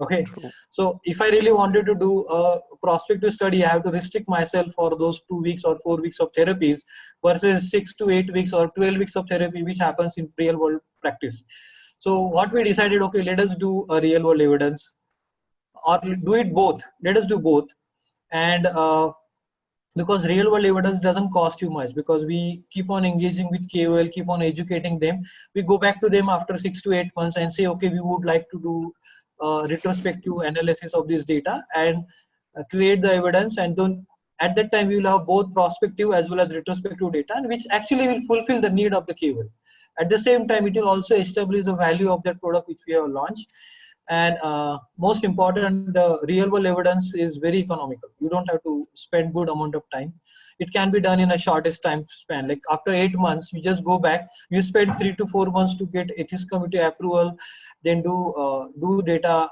Okay, True. so if I really wanted to do a prospective study, I have to restrict myself for those 2 weeks or 4 weeks of therapies versus 6 to 8 weeks or 12 weeks of therapy, which happens in real world practice. So what we decided, okay, let us do a real world evidence or do it both. Let us do both. And because real world evidence doesn't cost you much, because we keep on engaging with KOL, keep on educating them. We go back to them after 6 to 8 months and say, okay, we would like to do retrospective analysis of this data and create the evidence. And then at that time, we will have both prospective as well as retrospective data, which actually will fulfill the need of the KOL. At the same time, it will also establish the value of that product which we have launched. And most important, the real world evidence is very economical. You don't have to spend good amount of time. It can be done in a shortest time span. Like after 8 months, you just go back. You spend 3 to 4 months to get ethics committee approval, then do data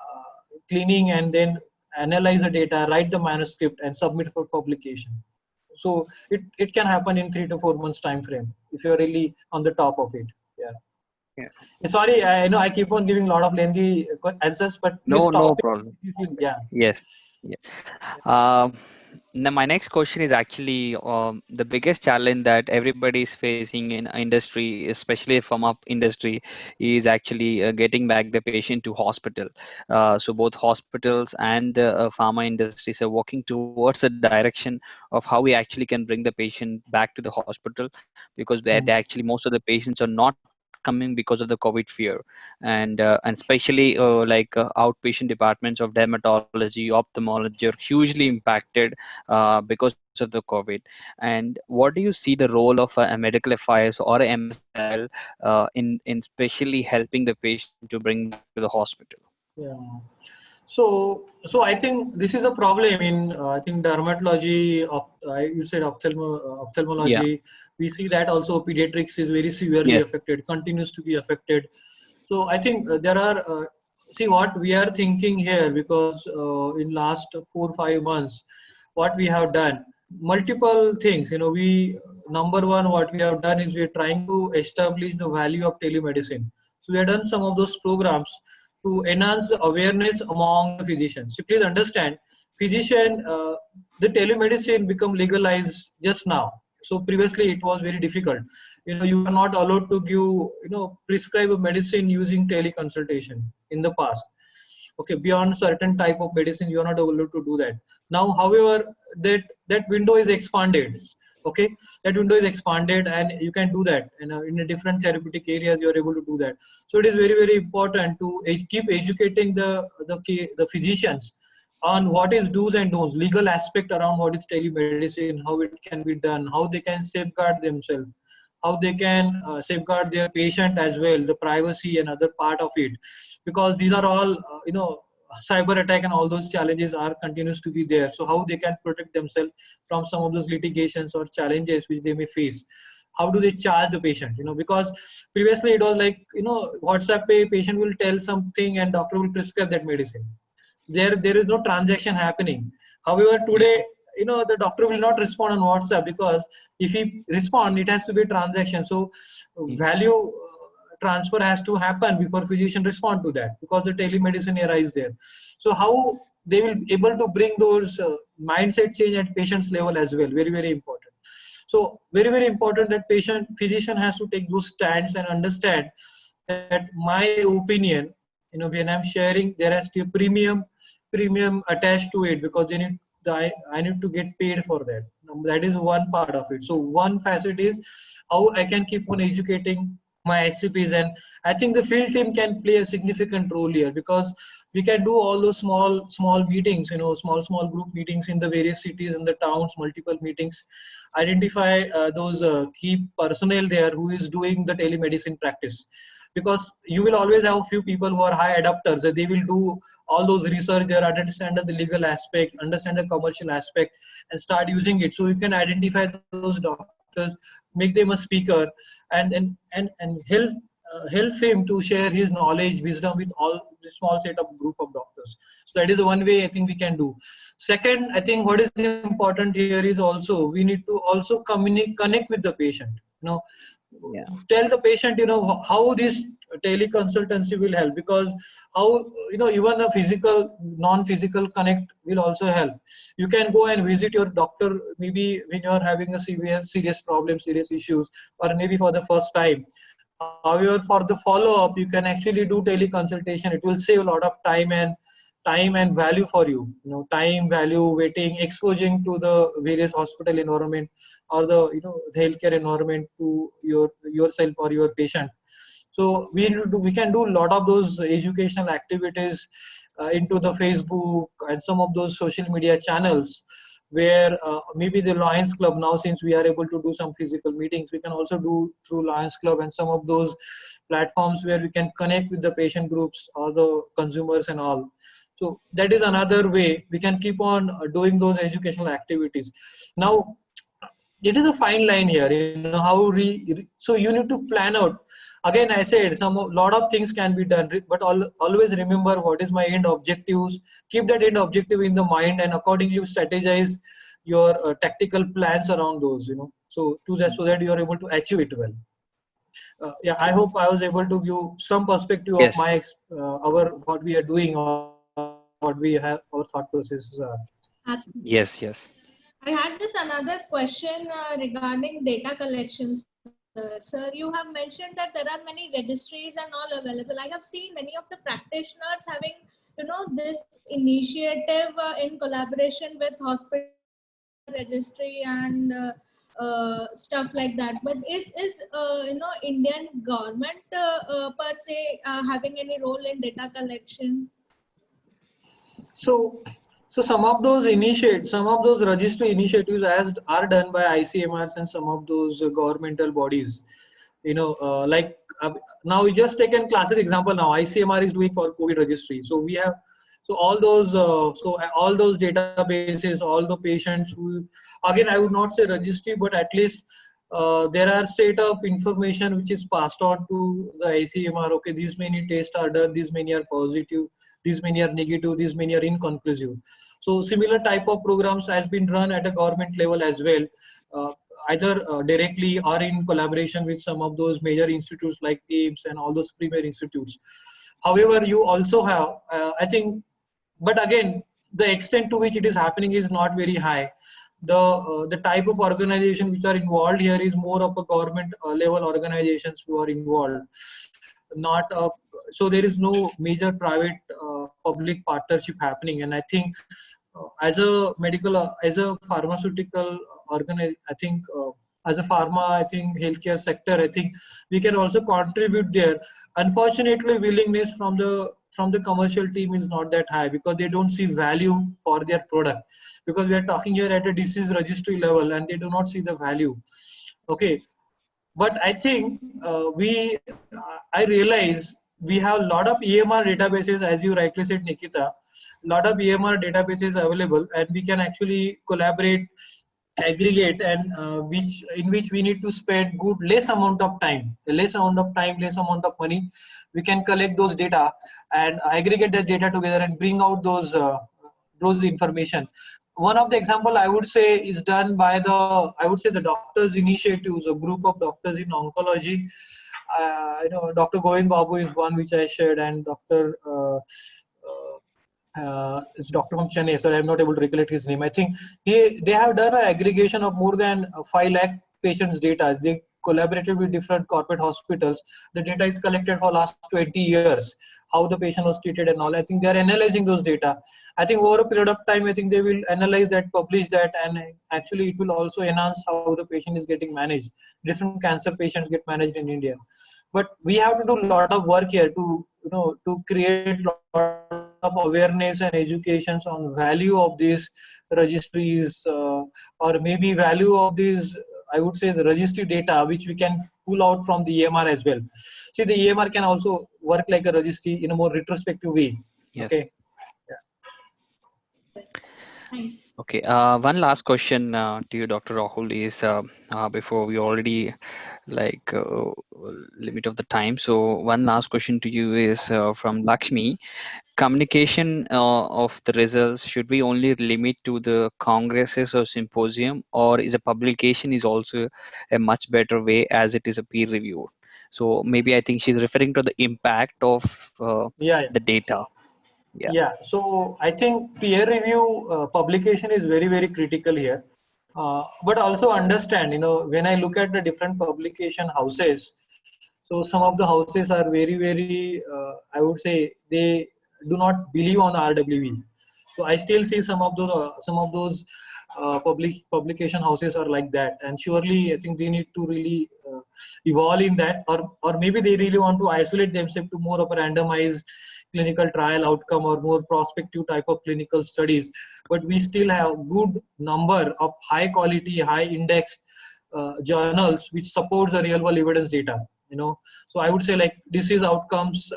cleaning, and then analyze the data, write the manuscript, and submit for publication. So it can happen in 3 to 4 months time frame if you're really on the top of it. Yeah. Yeah. Sorry, I know I keep on giving a lot of lengthy answers, but please No, stop no it. problem. Yeah. Yes. Yeah. Now my next question is actually the biggest challenge that everybody is facing in industry, especially from up industry, is actually getting back the patient to hospital. So both hospitals and the pharma industries are working towards a direction of how we actually can bring the patient back to the hospital, because they actually most of the patients are not coming because of the COVID fear, and especially outpatient departments of dermatology, ophthalmology are hugely impacted because of the COVID. And what do you see the role of a medical affairs or a MSL in especially helping the patient to bring back to the hospital? Yeah. So I think this is a problem in I think dermatology. You said Yeah. ophthalmology. We see that also pediatrics is very severely Yes. affected, continues to be affected. So I think there are. See what we are thinking here, because in last 4 5 months, what we have done, multiple things. We number one, what we have done is we are trying to establish the value of telemedicine. So we have done some of those programs to enhance the awareness among the physicians. So please understand, the telemedicine become legalized just now. So previously it was very difficult. You are not allowed to give, prescribe a medicine using teleconsultation in the past. Okay, beyond certain type of medicine, you are not allowed to do that. Now, however, that window is expanded. Okay, that window is expanded, and you can do that. In a different therapeutic areas, you are able to do that. So it is very, very important to keep educating the physicians on what is do's and don'ts, legal aspect around what is telemedicine, how it can be done, how they can safeguard themselves, how they can safeguard their patient as well, the privacy and other part of it, because these are all cyber attack and all those challenges are continues to be there. So how they can protect themselves from some of those litigations or challenges which they may face. How do they charge the patient? Because previously it was like, WhatsApp pay, patient will tell something and doctor will prescribe that medicine. There is no transaction happening. However, today, the doctor will not respond on WhatsApp, because if he respond, it has to be a transaction. So value transfer has to happen before physician respond to that, because the telemedicine era is there. So how they will able to bring those mindset change at patient's level as well, very, very important. So very, very important that physician has to take those stands and understand that my opinion, when I'm sharing, there has to be premium attached to it, because I need to get paid for that. That is one part of it. So one facet is how I can keep on educating my SCPs, and I think the field team can play a significant role here, because we can do all those small meetings, small group meetings in the various cities and the towns, multiple meetings, identify those key personnel there who is doing the telemedicine practice, because you will always have a few people who are high adapters, and they will do all those research there, understand the legal aspect, understand the commercial aspect, and start using it. So you can identify those doctors, make them a speaker, and help help him to share his knowledge, wisdom with all the small set of group of doctors. So that is the one way I think we can do. Second, I think what is important here is also we need to also connect with the patient. Yeah. Tell the patient, how this teleconsultancy will help, because how, even a physical, non-physical connect will also help. You can go and visit your doctor maybe when you are having a serious problem, serious issues, or maybe for the first time. However, for the follow-up, you can actually do teleconsultation. It will save a lot of time and value for you. Time, value, waiting, exposing to the various hospital environment or the healthcare environment to yourself or your patient. So we can do a lot of those educational activities into the Facebook and some of those social media channels, where maybe the Lions Club now, since we are able to do some physical meetings, we can also do through Lions Club and some of those platforms where we can connect with the patient groups or the consumers and all. So that is another way we can keep on doing those educational activities. Now, it is a fine line here, so you need to plan out. Again, I said lot of things can be done, but always remember what is my end objectives. Keep that end objective in the mind, and accordingly strategize your tactical plans around those. So that you are able to achieve it well. Yeah, I hope I was able to give some perspective of my what we are doing or what we have, our thought processes are. Yes. I had this another question regarding data collections. Sir, you have mentioned that there are many registries and all available. I have seen many of the practitioners having, this initiative in collaboration with hospital registry and stuff like that. But is Indian government per se having any role in data collection? So some of those registry initiatives are done by ICMRs and some of those governmental bodies. Like now we just take a classic example. Now ICMR is doing for COVID registry. So we have all those databases, all the patients who, again, I would not say registry, but at least there are set of information which is passed on to the ICMR. Okay, these many tests are done, these many are positive, these many are negative, these many are inconclusive. So similar type of programs has been run at a government level as well, either directly or in collaboration with some of those major institutes like AIIMS and all those premier institutes. However, you also have, I think, but again, the extent to which it is happening is not very high. The type of organization which are involved here is more of a government level organizations who are involved, not so there is no major private public partnership happening. And I think as a pharmaceutical organization, I think as a pharma, I think healthcare sector, I think we can also contribute there. Unfortunately, willingness from the commercial team is not that high, because they don't see value for their product, because we are talking here at a disease registry level and they do not see the value. Okay, but I think I realize we have a lot of EMR databases, as you rightly said, Nikita, a lot of EMR databases available, and we can actually collaborate, aggregate, and in which we need to spend less amount of time, less amount of money. We can collect those data and aggregate the data together and bring out those information. One of the example I would say is done by the doctors initiatives, a group of doctors in oncology. Dr. Govind Babu is one which I shared, and it's Dr. from Chennai, so I'm not able to recollect his name. I think they have done an aggregation of more than 5 lakh patients' data. They collaborated with different corporate hospitals. The data is collected for last 20 years, how the patient was treated and all. I think they are analyzing those data. I think over a period of time, I think they will analyze that, publish that, and actually it will also enhance how the patient is getting managed. Different cancer patients get managed in India. But we have to do a lot of work here to create a lot of awareness and educations on value of these registries, or maybe value of these, I would say, the registry data, which we can pull out from the EMR as well. See, the EMR can also work like a registry in a more retrospective way. Yes. Okay. Okay. One last question to you, Dr. Rahul, is before we already like limit of the time. So one last question to you is from Lakshmi. Communication of the results, should we only limit to the congresses or symposium, or is a publication is also a much better way as it is a peer review? So maybe I think she's referring to the impact of Yeah, the data. Yeah. yeah. So I think peer review publication is very, very critical here. But also understand, when I look at the different publication houses, so some of the houses are very, very, I would say, they do not believe on RWE. So I still see some of those publication houses are like that, and surely I think they need to really evolve in that, or maybe they really want to isolate themselves to more of a randomized clinical trial outcome or more prospective type of clinical studies. But we still have good number of high quality, high index journals which supports the real world evidence data. So I would say like disease outcomes,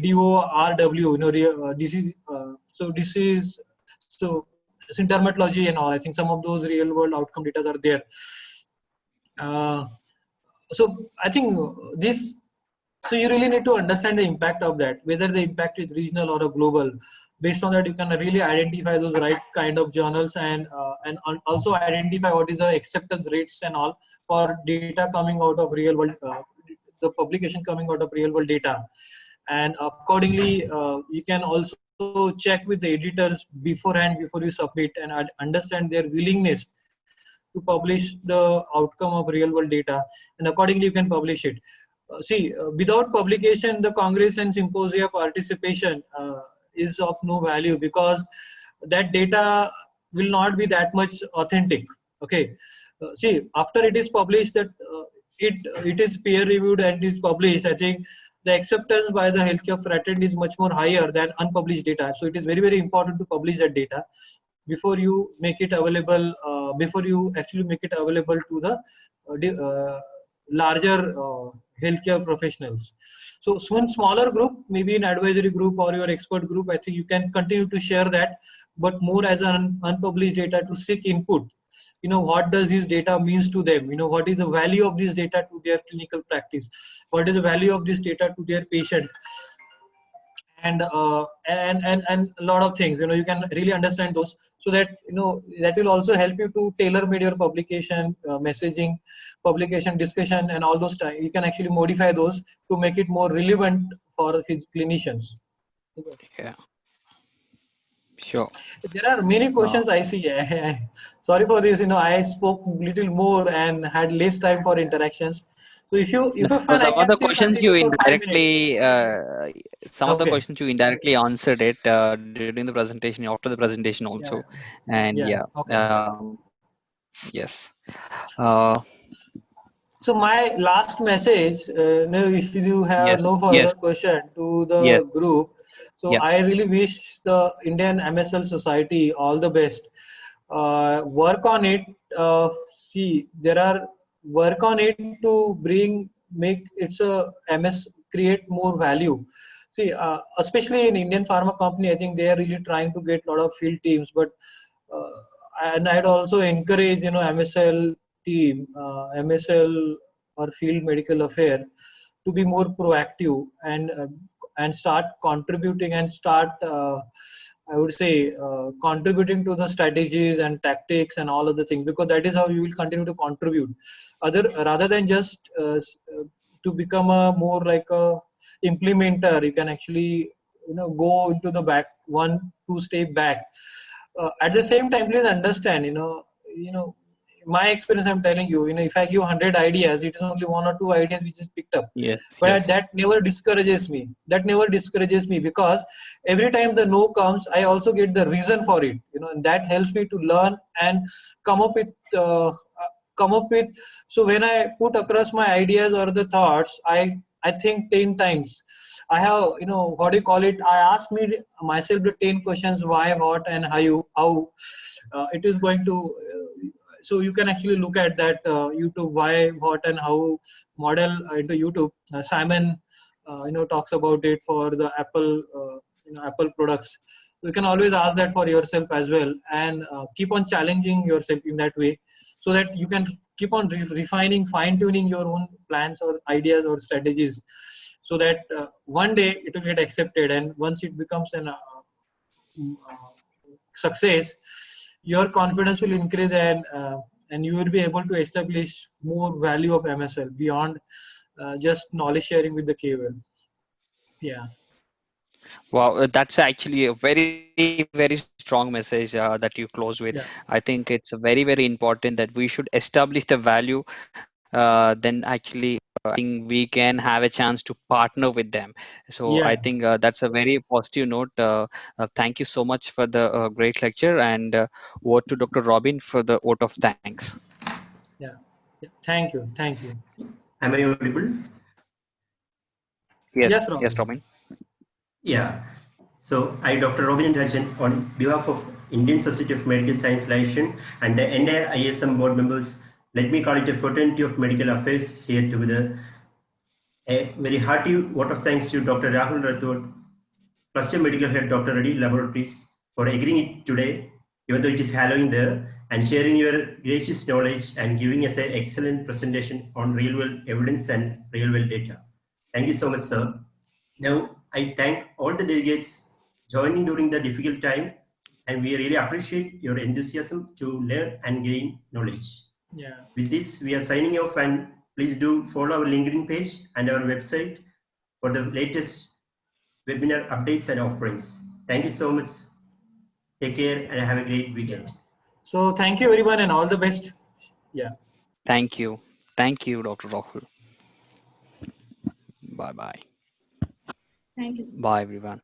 DORW, disease. So disease, so in dermatology and all. I think some of those real world outcome data are there. Uh, so I think this. So you really need to understand the impact of that, whether the impact is regional or a global. Based on that, you can really identify those right kind of journals, and also identify what is the acceptance rates and all for data coming out of real world, the publication coming out of real world data. And accordingly, you can also check with the editors beforehand before you submit, and understand their willingness to publish the outcome of real world data, and accordingly you can publish it. Without publication, the congress and symposia participation is of no value, because that data will not be that much authentic. Okay. After it is published, that it is peer reviewed and is published, I think the acceptance by the healthcare fraternity is much more higher than unpublished data. So it is very, very important to publish that data before you make it available, before you actually make it available to the larger healthcare professionals. So one smaller group, maybe an advisory group or your expert group, I think you can continue to share that, but more as an unpublished data to seek input. What does this data means to them? What is the value of this data to their clinical practice? What is the value of this data to their patient? And a lot of things, you can really understand those, so that that will also help you to tailor made your publication messaging, publication discussion, and all those time you can actually modify those to make it more relevant for his clinicians. Yeah. Sure. There are many questions I see. Sorry for this, I spoke little more and had less time for interactions. So if you find, I Some of can the still questions you continue for 5 minutes. some of the Okay. questions you indirectly answered it during the presentation, after the presentation also. And Yeah. Okay. yes. Uh, So my last message, if you have yes, no yes, further question to yes, the group, so yeah, I really wish the Indian MSL Society all the best. Work on it. There are work on it to make it's a MS create more value. Especially in Indian pharma company, I think they are really trying to get a lot of field teams, but uh, and I'd also encourage MSL team, MSL or field medical affair to be more proactive and start contributing and start I would say contributing to the strategies and tactics and all of the things, because that is how you will continue to contribute rather than just to become a more like a implementer. You can actually go into the back 1-2 step back. At the same time, please understand, my experience, I'm telling you, if I give 100 ideas, it is only 1 or 2 ideas which is picked up. yes, But yes. that never discourages me. Because every time the no comes, I also get the reason for it, and that helps me to learn and come up with so when I put across my ideas or the thoughts, I think 10 times. I have, what do you call it? I ask myself the 10 questions: why, what, and how it is going to. So you can actually look at that YouTube why, what, and how model into YouTube. Simon, talks about it for the Apple, Apple products. You can always ask that for yourself as well, and keep on challenging yourself in that way, so that you can keep on refining, fine-tuning your own plans or ideas or strategies, so that one day it will get accepted, and once it becomes an success, your confidence will increase, and you will be able to establish more value of MSL beyond just knowledge sharing with the KOL. Yeah. Wow, that's actually a very, very strong message that you close with. Yeah. I think it's very, very important that we should establish the value. Then actually, I think we can have a chance to partner with them. So I Yeah. think that's a very positive note. Thank you so much for the great lecture, and over to Dr. Robin for the vote of thanks. Yeah. Yeah. Thank you. Thank you. Am I audible? Yes, Yes, yes, Robin. Robin. Yeah. So I, Dr. Robin Rajan, on behalf of Indian Society of Medical Science Liaison and the entire ISM board members, let me call it a fraternity of medical affairs here together. A very hearty vote of thanks to Dr. Rahul Rathod, Cluster Medical Head Dr. Reddy Laboratories, for agreeing it today, even though it is Halloween there, and sharing your gracious knowledge and giving us an excellent presentation on real world evidence and real world data. Thank you so much, sir. Now, I thank all the delegates joining during the difficult time, and we really appreciate your enthusiasm to learn and gain knowledge. Yeah. With this, we are signing off, and please do follow our LinkedIn page and our website for the latest webinar updates and offerings. Thank you so much. Take care and have a great weekend. So thank you everyone and all the best. Yeah. Thank you. Thank you, Dr. Rahul. Bye bye. Thank you. Bye, everyone.